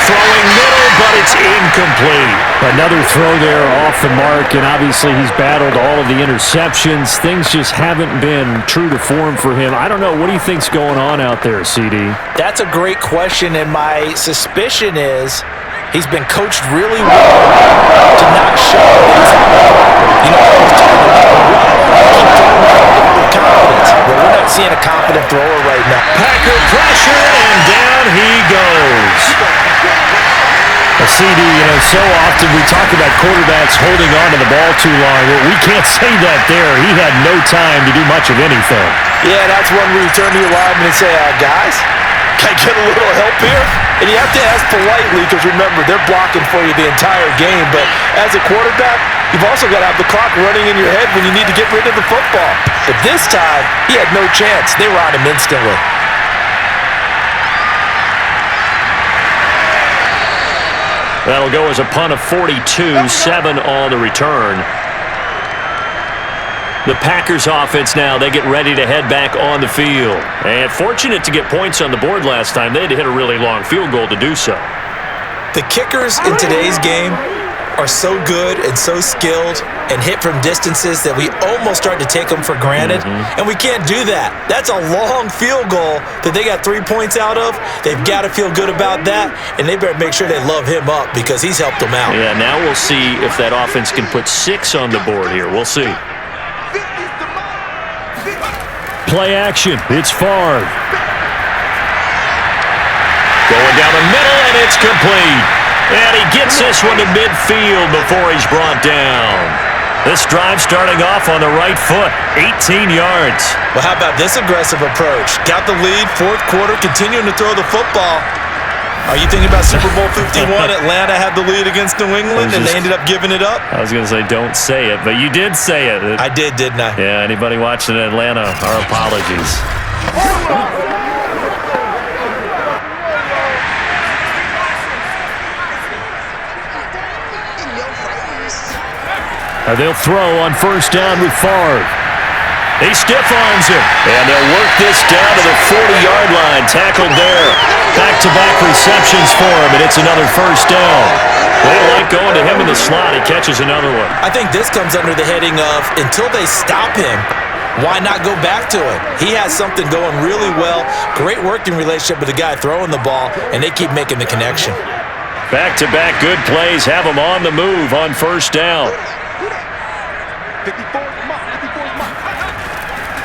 Throwing middle, but it's incomplete.
Another throw there off the mark, and obviously he's battled all of the interceptions. Things just haven't been true to form for him. I don't know. What do you think's going on out there, CD?
That's a great question, and my suspicion is he's been coached really well to not show these. You know, I was talking about keep throwing with confidence. Well, we're not seeing a confident thrower right now.
Packer pressure, and down he goes.
CD, you know, so often we talk about quarterbacks holding on to the ball too long. Well, we can't say that there. He had no time to do much of anything.
Yeah, that's when we turn to your lineman and say, guys, can I get a little help here? And you have to ask politely because, remember, they're blocking for you the entire game. But as a quarterback, you've also got to have the clock running in your head when you need to get rid of the football. But this time, he had no chance. They were on him instantly.
That'll go as a punt of 42, 7 on the return. The Packers offense now, they get ready to head back on the field. And fortunate to get points on the board last time. They had to hit a really long field goal to do so.
The kickers in today's game are so good and so skilled and hit from distances that we almost start to take them for granted. And we can't do that. That's a long field goal that they got 3 points out of. They've got to feel good about that, and they better make sure they love him up because he's helped them out.
Yeah, now we'll see if that offense can put 6 on the board here. We'll see.
Play action. It's Favre.
Going down the middle, and it's complete. And he gets this one to midfield before he's brought down. This drive starting off on the right foot, 18 yards.
Well, how about this aggressive approach? Got the lead, fourth quarter, continuing to throw the football. Are you thinking about Super Bowl 51? Atlanta had the lead against New England, and they ended up giving it up?
I was going to say don't say it, but you did say it.
I did, didn't I?
Yeah, anybody watching Atlanta, our apologies.
They'll throw on first down with Favre.
He stiff-arms him, and they'll work this down to the 40-yard line. Tackled there. Back-to-back receptions for him, and it's another first down. They like going to him in the slot. He catches another one.
I think this comes under the heading of until they stop him, why not go back to it? He has something going really well. Great working relationship with the guy throwing the ball, and they keep making the connection.
Back-to-back good plays have him on the move on first down.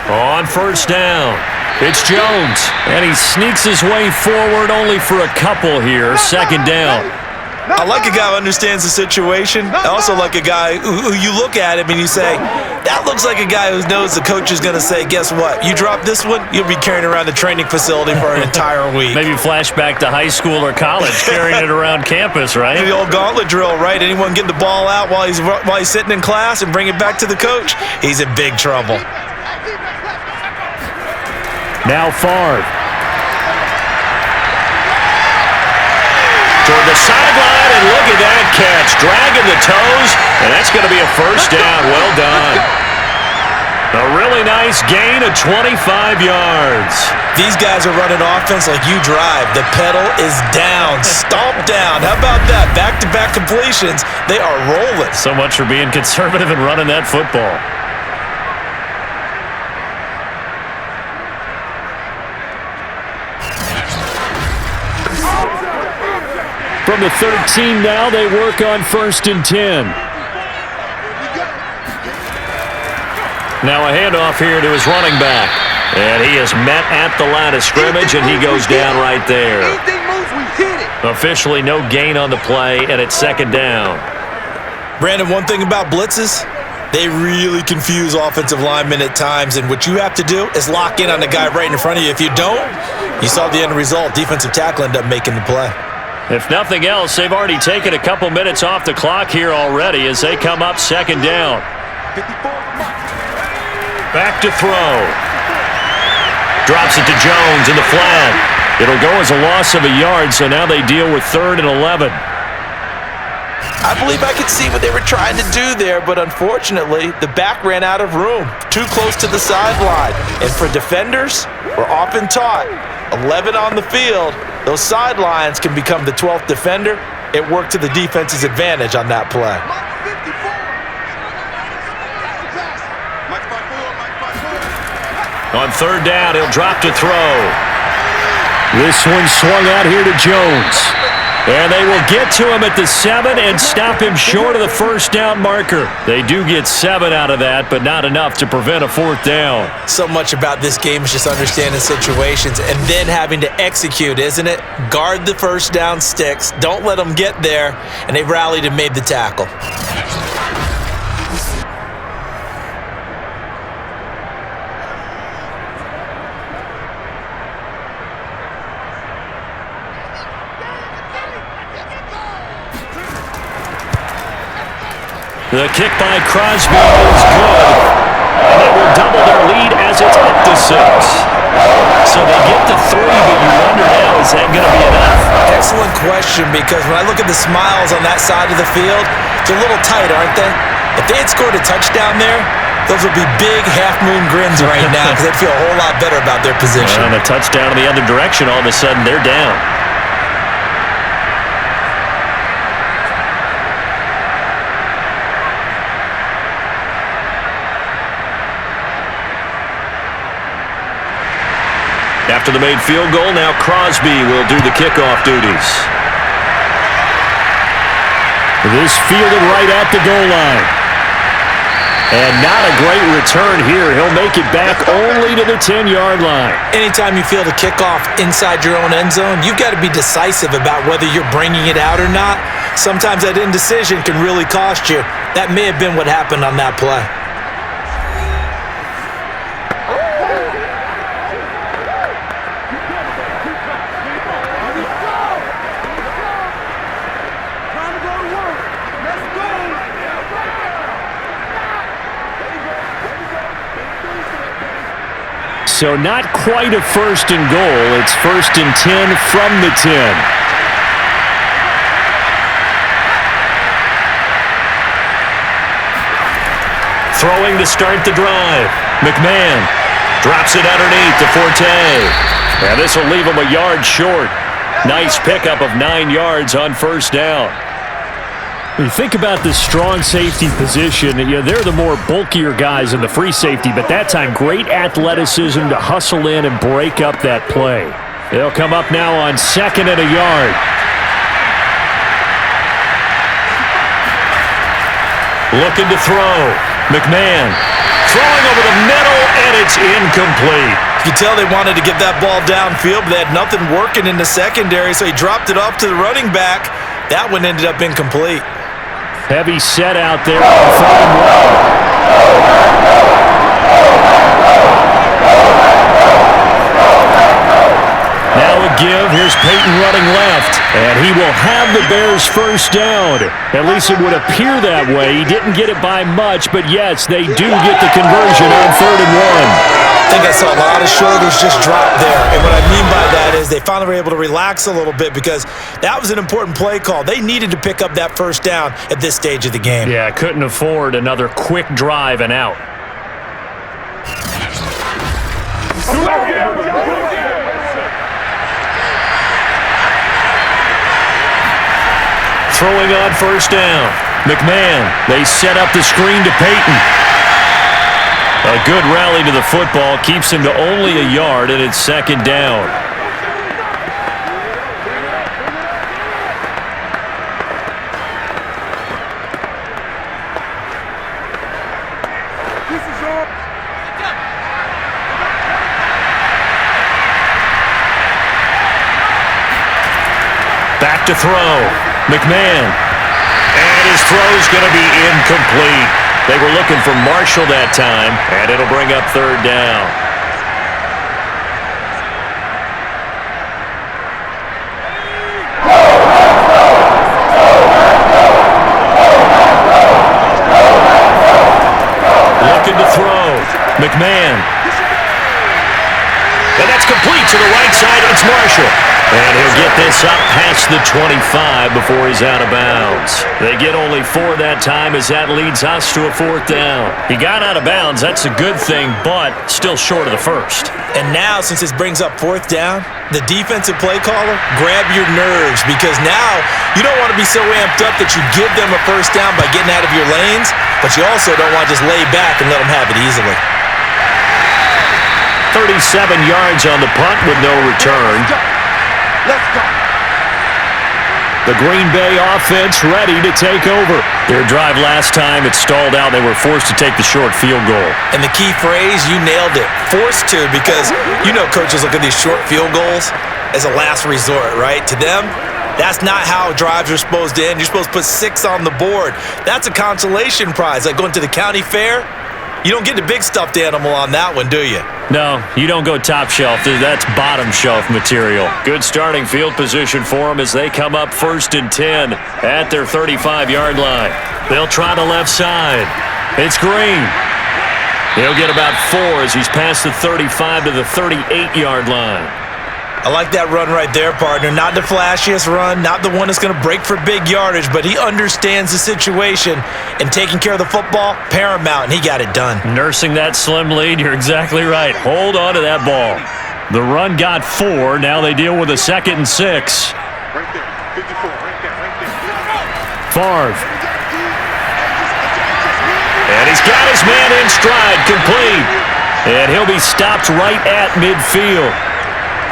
On first down, it's Jones, and he sneaks his way forward only for a couple here. Second down.
I like a guy who understands the situation. I also like a guy who you look at him and you say, that looks like a guy who knows the coach is going to say, guess what? You drop this one, you'll be carrying around the training facility for an entire week.
Maybe flashback to high school or college, carrying it around campus, right?
The old gauntlet drill, right? Anyone get the ball out while he's sitting in class and bring it back to the coach? He's in big trouble.
Now Favre.
Toward the sideline, and look at that catch. Dragging the toes, and that's going to be a first down. Well done. A really nice gain of 25 yards.
These guys are running offense like you drive. The pedal is down, stomped down. How about that? Back-to-back completions. They are rolling.
So much for being conservative and running that football.
From the 13 now, they work on first and 10.
Now a handoff here to his running back. And he is met at the line of scrimmage, and he goes down right there.
We hit it.
Officially no gain on the play, and it's second down.
Brandon, one thing about blitzes, they really confuse offensive linemen at times, and what you have to do is lock in on the guy right in front of you. If you don't, you saw the end result. Defensive tackle ended up making the play.
If nothing else, they've already taken a couple minutes off the clock here already as they come up second down. Back to throw. Drops it to Jones in the flat. It'll go as a loss of a yard, so now they deal with 3rd and 11.
I believe I could see what they were trying to do there, but unfortunately, the back ran out of room, too close to the sideline. And for defenders, we're often taught, 11 on the field, those sidelines can become the 12th defender. It worked to the defense's advantage on that play.
On 3rd down, he'll drop to throw. This one swung out here to Jones. And they will get to him at the 7 and stop him short of the first down marker. They do get 7 out of that, but not enough to prevent a 4th down.
So much about this game is just understanding situations and then having to execute, isn't it? Guard the first down sticks. Don't let them get there. And they rallied and made the tackle.
The kick by Crosby is good. And it will double their lead as it's up to 6. So they get to 3, but you wonder now, is that going to be enough?
Excellent question, because when I look at the smiles on that side of the field, it's a little tight, aren't they? If they had scored a touchdown there, those would be big half-moon grins right now because they'd feel a whole lot better about their position.
And a touchdown in the other direction, all of a sudden they're down. After the made field goal, now Crosby will do the kickoff duties. This fielded right at the goal line. And not a great return here. He'll make it back only to the 10-yard line.
Anytime you field a kickoff inside your own end zone, you've got to be decisive about whether you're bringing it out or not. Sometimes that indecision can really cost you. That may have been what happened on that play.
So not quite a 1st and goal. It's 1st and 10 from the 10. Throwing to start the drive. McMahon drops it underneath to Forte. And this will leave him a yard short. Nice pickup of 9 yards on 1st down. When you think about the strong safety position, they're the more bulkier guys in the free safety, but that time great athleticism to hustle in and break up that play. They'll come up now on 2nd and a yard. Looking to throw. McMahon throwing over the middle, and it's incomplete.
You could tell they wanted to get that ball downfield, but they had nothing working in the secondary, so he dropped it off to the running back. That one ended up incomplete.
Heavy set out there on 3rd and 1. Now a give. Here's Peyton running left. And he will have the Bears' first down. At least it would appear that way. He didn't get it by much, but yes, they do get the conversion on 3rd and 1.
I think I saw a lot of shoulders just drop there. And what I mean by that is they finally were able to relax a little bit because that was an important play call. They needed to pick up that first down at this stage of the game.
Yeah, couldn't afford another quick drive and out. Throwing on 1st down. McMahon, they set up the screen to Peyton. A good rally to the football keeps him to only a yard, and it's 2nd down. to throw. McMahon. And his throw's going to be incomplete. They were looking for Marshall that time, and it'll bring up third down. Looking to throw. McMahon. And that's complete to the right side. It's Marshall. And he'll get this up past the 25 before he's out of bounds. They get only 4 that time as that leads us to a fourth down. He got out of bounds. That's a good thing, but still short of the first.
And now, since this brings up fourth down, the defensive play caller, grab your nerves, because now you don't want to be so amped up that you give them a first down by getting out of your lanes, but you also don't want to just lay back and let them have it easily.
37 yards on the punt with no return.
Let's go.
The Green Bay offense ready to take over. Their drive last time, it stalled out. They were forced to take the short field goal.
And the key phrase, you nailed it. Forced to, because you know coaches look at these short field goals as a last resort, right? To them, that's not how drives are supposed to end. You're supposed to put 6 on the board. That's a consolation prize, like going to the county fair. You don't get the big stuffed animal on that one, do you?
No, you don't go top shelf. That's bottom shelf material. Good starting field position for them as they come up 1st and 10 at their 35-yard line. They'll try the left side. It's Green. He'll get about 4 as he's past the 35 to the 38-yard line.
I like that run right there, partner. Not the flashiest run, not the one that's going to break for big yardage, but he understands the situation, and taking care of the football, paramount, and he got it done.
Nursing that slim lead, you're exactly right. Hold on to that ball. The run got 4. Now they deal with a 2nd and 6.
Right there. 54. Right there.
Favre. And he's got his man in stride, complete. And he'll be stopped right at midfield.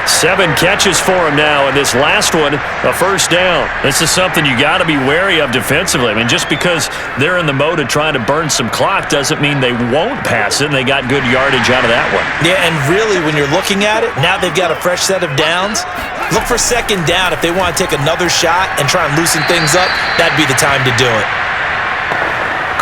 7 catches for him now, and this last one, a first down. This is something you got to be wary of defensively. I mean, just because they're in the mode of trying to burn some clock doesn't mean they won't pass it, and they got good yardage out of that one.
Yeah, and really, when you're looking at it, now they've got a fresh set of downs. Look for 2nd down. If they want to take another shot and try and loosen things up, that'd be the time to do it.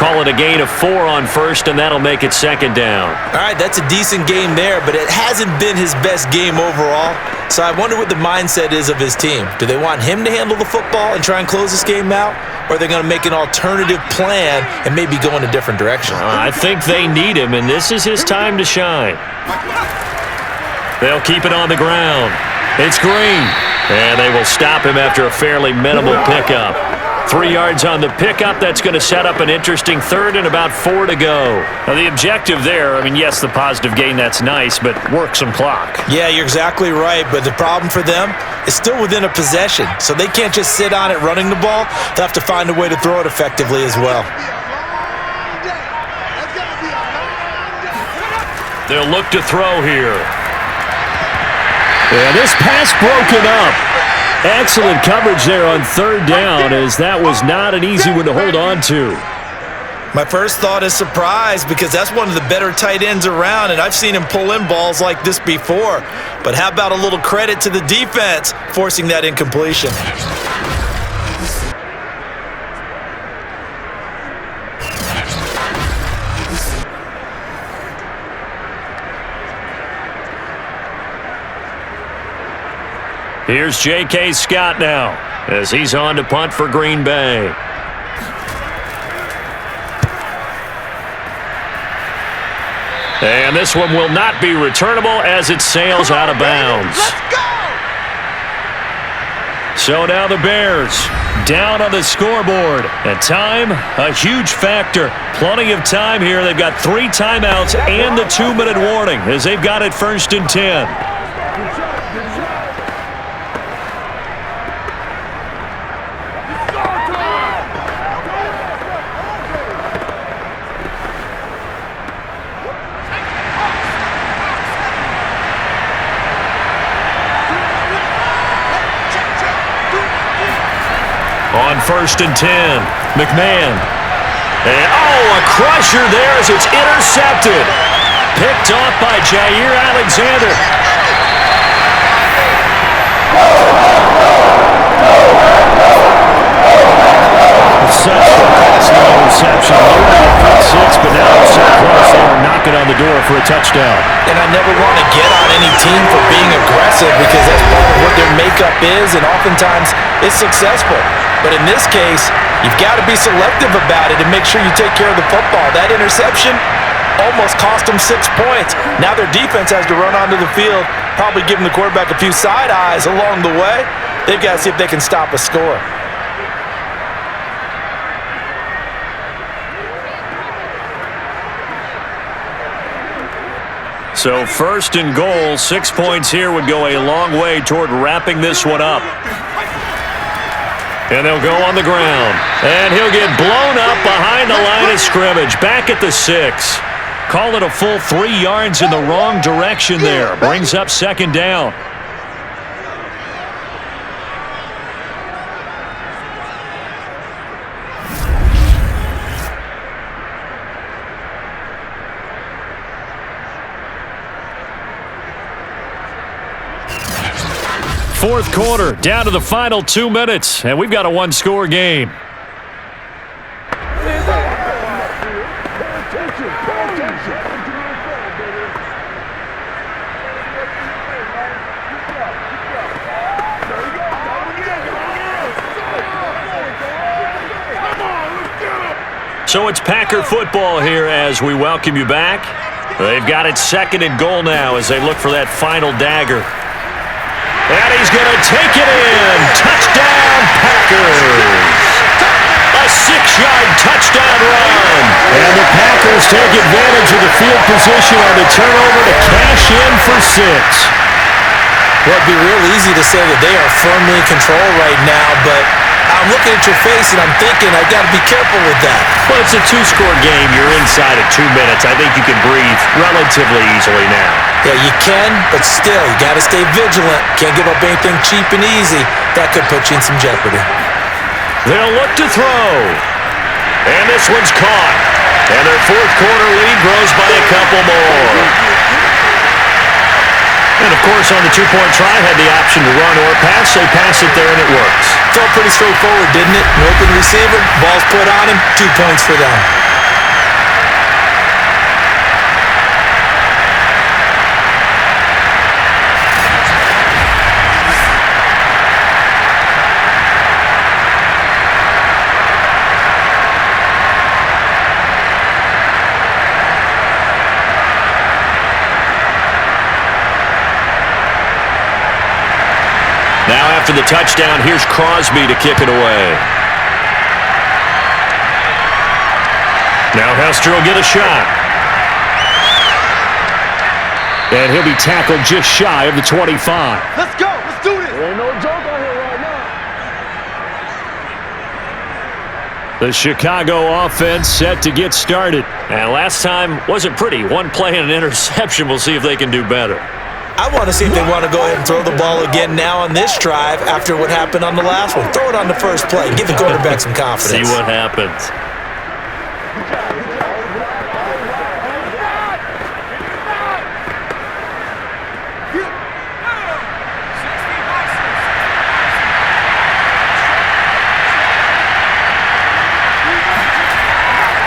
Call it a gain of 4 on 1st, and that'll make it 2nd down.
All right, that's a decent game there, but it hasn't been his best game overall. So I wonder what the mindset is of his team. Do they want him to handle the football and try and close this game out? Or are they going to make an alternative plan and maybe go in a different direction?
I think they need him, and this is his time to shine. They'll keep it on the ground. It's Green. And they will stop him after a fairly minimal pickup. 3 yards on the pickup. That's going to set up an interesting 3rd and about 4 to go. Now, the objective there, I mean, yes, the positive gain, that's nice, but work some clock.
Yeah, you're exactly right, but the problem for them is still within a possession, so they can't just sit on it running the ball. They'll have to find a way to throw it effectively as well.
They'll look to throw here. Yeah, this pass broken up. Excellent coverage there on 3rd down, as that was not an easy one to hold on to.
My first thought is surprise, because that's one of the better tight ends around, and I've seen him pull in balls like this before. But how about a little credit to the defense forcing that incompletion?
Here's J.K. Scott now as he's on to punt for Green Bay. And this one will not be returnable as it sails out of bounds. So now the Bears down on the scoreboard. And time, a huge factor. Plenty of time here. They've got 3 timeouts and the 2-minute warning as they've got it 1st and 10. On 1st and 10, McMahon. And, a crusher there as it's intercepted. Picked off by Jair Alexander. such a costly interception. Loaded up front six, but now they're so close they are knocking on the door for a touchdown.
And I never want to get on any team for being aggressive because that's part of what their makeup is, and oftentimes it's successful. But in this case, you've got to be selective about it and make sure you take care of the football. That interception almost cost them 6 points. Now their defense has to run onto the field, probably giving the quarterback a few side eyes along the way. They've got to see if they can stop a score.
So 1st and goal, 6 points here would go a long way toward wrapping this one up. And they'll go on the ground. And he'll get blown up behind the line of scrimmage. Back at the 6. Call it a full 3 yards in the wrong direction there. Brings up 2nd down. Fourth quarter, down to the final 2 minutes, and we've got a 1-score game. So it's Packer football here as we welcome you back. They've got it 2nd and goal now as they look for that final dagger. And he's going to take it in. Touchdown, Packers. A 6-yard touchdown run. And the Packers take advantage of the field position on the turnover to cash in for 6.
Well, it'd be real easy to say that they are firmly in control right now, but I'm looking at your face and I'm thinking I got to be careful with that.
Well, it's a 2-score game. You're inside at 2 minutes. I think you can breathe relatively easily now.
Yeah, you can, but still, you got to stay vigilant. Can't give up anything cheap and easy. That could put you in some jeopardy.
They'll look to throw. And this one's caught. And their fourth quarter lead grows by a couple more. And, of course, on the 2-point try, had the option to run or pass. They pass it there, and it works.
Felt pretty straightforward, didn't it? An open receiver, ball's put on him, 2 points for them.
Now after the touchdown, here's Crosby to kick it away. Now Hester will get a shot. And he'll be tackled just shy of the 25.
Let's go. Let's do this.
There ain't no joke on here right now.
The Chicago offense set to get started. And last time wasn't pretty. One play and an interception. We'll see if they can do better.
I want to see if they want to go ahead and throw the ball again now on this drive after what happened on the last one. Throw it on the first play. Give the quarterback some confidence.
See what happens.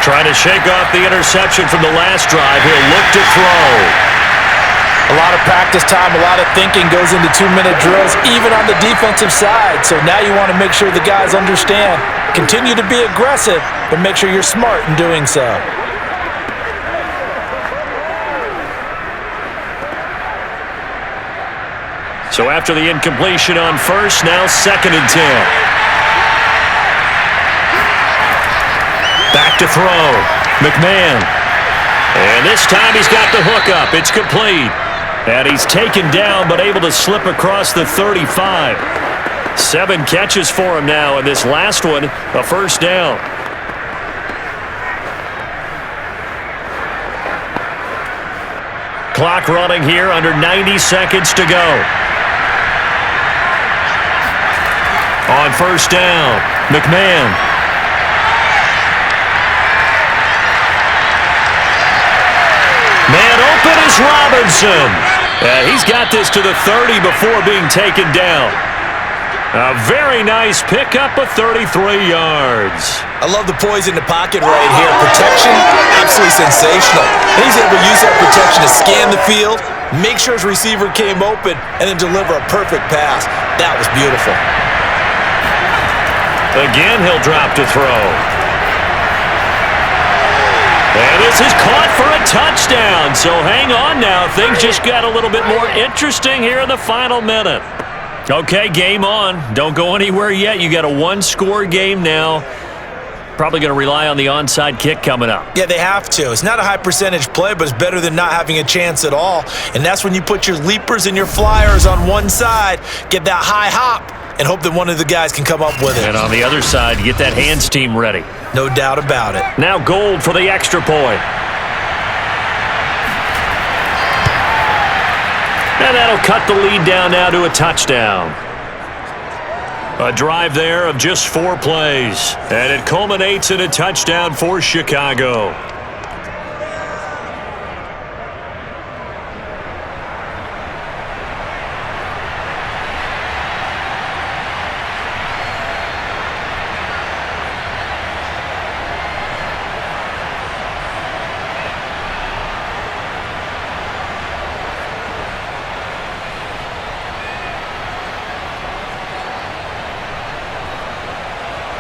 Trying to shake off the interception from the last drive. He'll look to throw.
A lot of practice time, a lot of thinking goes into 2-minute drills, even on the defensive side. So now you want to make sure the guys understand. Continue to be aggressive, but make sure you're smart in doing so.
So after the incompletion on first, now 2nd and 10. Back to throw. McMahon. And this time he's got the hook up. It's complete. And he's taken down but able to slip across the 35. 7 catches for him now, and this last one, a first down. Clock running here, under 90 seconds to go. On first down, McMahon. Man open is Robinson. He's got this to the 30 before being taken down. A very nice pickup of 33 yards.
I love the poise in the pocket right here. Protection, absolutely sensational. And he's able to use that protection to scan the field, make sure his receiver came open, and then deliver a perfect pass. That was beautiful.
Again, he'll drop to throw. And this is caught for a touchdown. So hang on now. Things just got a little bit more interesting here in the final minute. Okay, game on. Don't go anywhere yet. You got a one-score game now. Probably going to rely on the onside kick coming up.
Yeah, they have to. It's not a high percentage play, but it's better than not having a chance at all. And that's when you put your leapers and your flyers on one side, get that high hop, and hope that one of the guys can come up with it.
And on the other side, get that hands team ready.
No doubt about it.
Now Gold for the extra point. And that'll cut the lead down now to a touchdown. A drive there of just 4 plays. And it culminates in a touchdown for Chicago.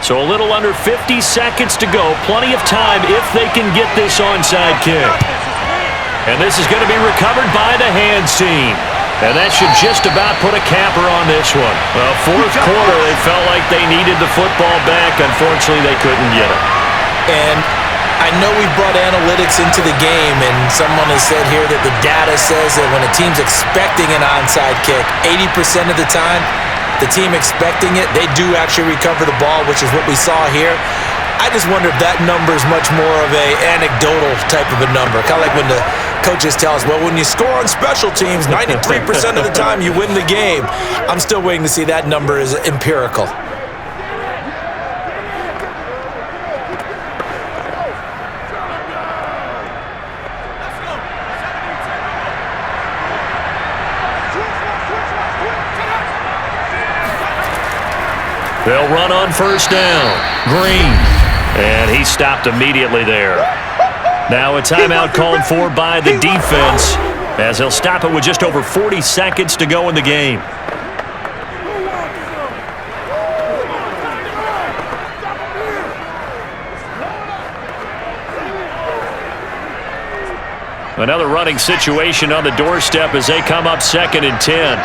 So a little under 50 seconds to go. Plenty of time if they can get this onside kick. And this is going to be recovered by the hands team. And that should just about put a capper on this one. Well, fourth quarter, they felt like they needed the football back. Unfortunately, they couldn't get it.
And I know we brought analytics into the game, and someone has said here that the data says that when a team's expecting an onside kick, 80% of the time, the team expecting it, they do actually recover the ball, which is what we saw here. I just wonder if that number is much more of a anecdotal type of a number. Kind of like when the coaches tell us, well, when you score on special teams, 93% of the time you win the game. I'm still waiting to see that number is empirical.
They'll run on first down. Green. And he stopped immediately there. Now a timeout called for by the defense, as he'll stop it with just over 40 seconds to go in the game. Another running situation on the doorstep as they come up 2nd and 10.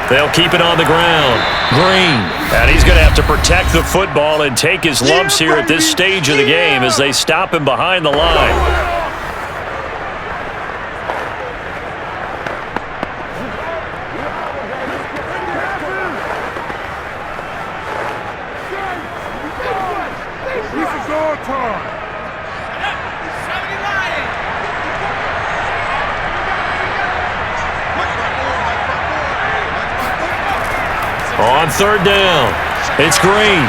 They'll keep it on the ground. Green. And he's going to have to protect the football and take his lumps here at this stage of the game as they stop him behind the line.
This is our time.
On 3rd down, it's Green.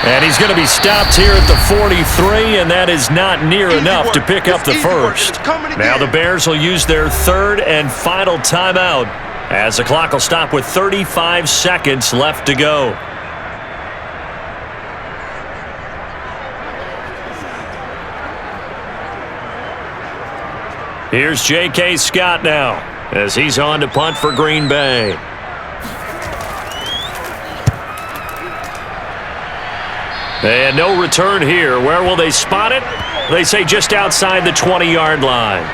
And he's going to be stopped here at the 43, and that is not near enough to pick up the first. Now the Bears will use their 3rd and final timeout as the clock will stop with 35 seconds left to go. Here's J.K. Scott now as he's on to punt for Green Bay. And no return here. Where will they spot it? They say just outside the 20-yard line.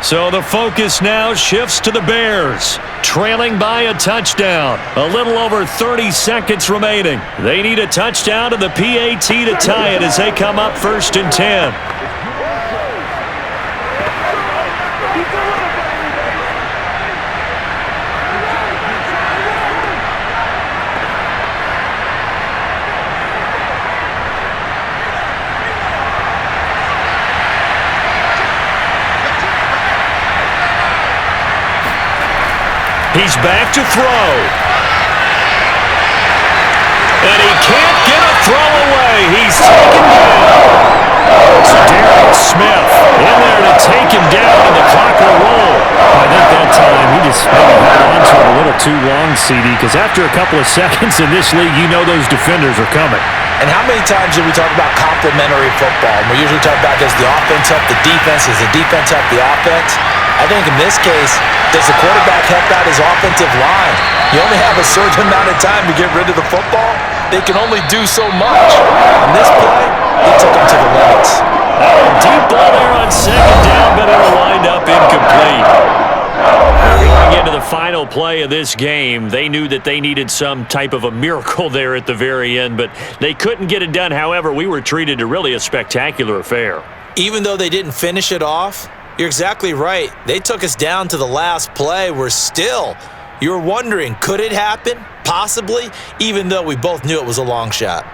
So the focus now shifts to the Bears, trailing by a touchdown. A little over 30 seconds remaining. They need a touchdown to the PAT to tie it as they come up 1st and 10. He's back to throw. And he can't get a throw away. He's taken down. It's Smith in there to take him down, and the clock will roll. I think that time he just too long, CD, because after a couple of seconds in this league, you know those defenders are coming.
And how many times do we talk about complementary football? And we usually talk about does the offense help the defense? Does the defense help the offense? I think in this case, does the quarterback help out his offensive line? You only have a certain amount of time to get rid of the football. They can only do so much. On this play, they took him to the limits.
Deep ball there on second down, but it'll wind up incomplete. Going into the final play of this game, they knew that they needed some type of a miracle there at the very end, but they couldn't get it done. However, we were treated to really a spectacular affair.
Even though they didn't finish it off, you're exactly right. They took us down to the last play. You're wondering, could it happen? Possibly, even though we both knew it was a long shot.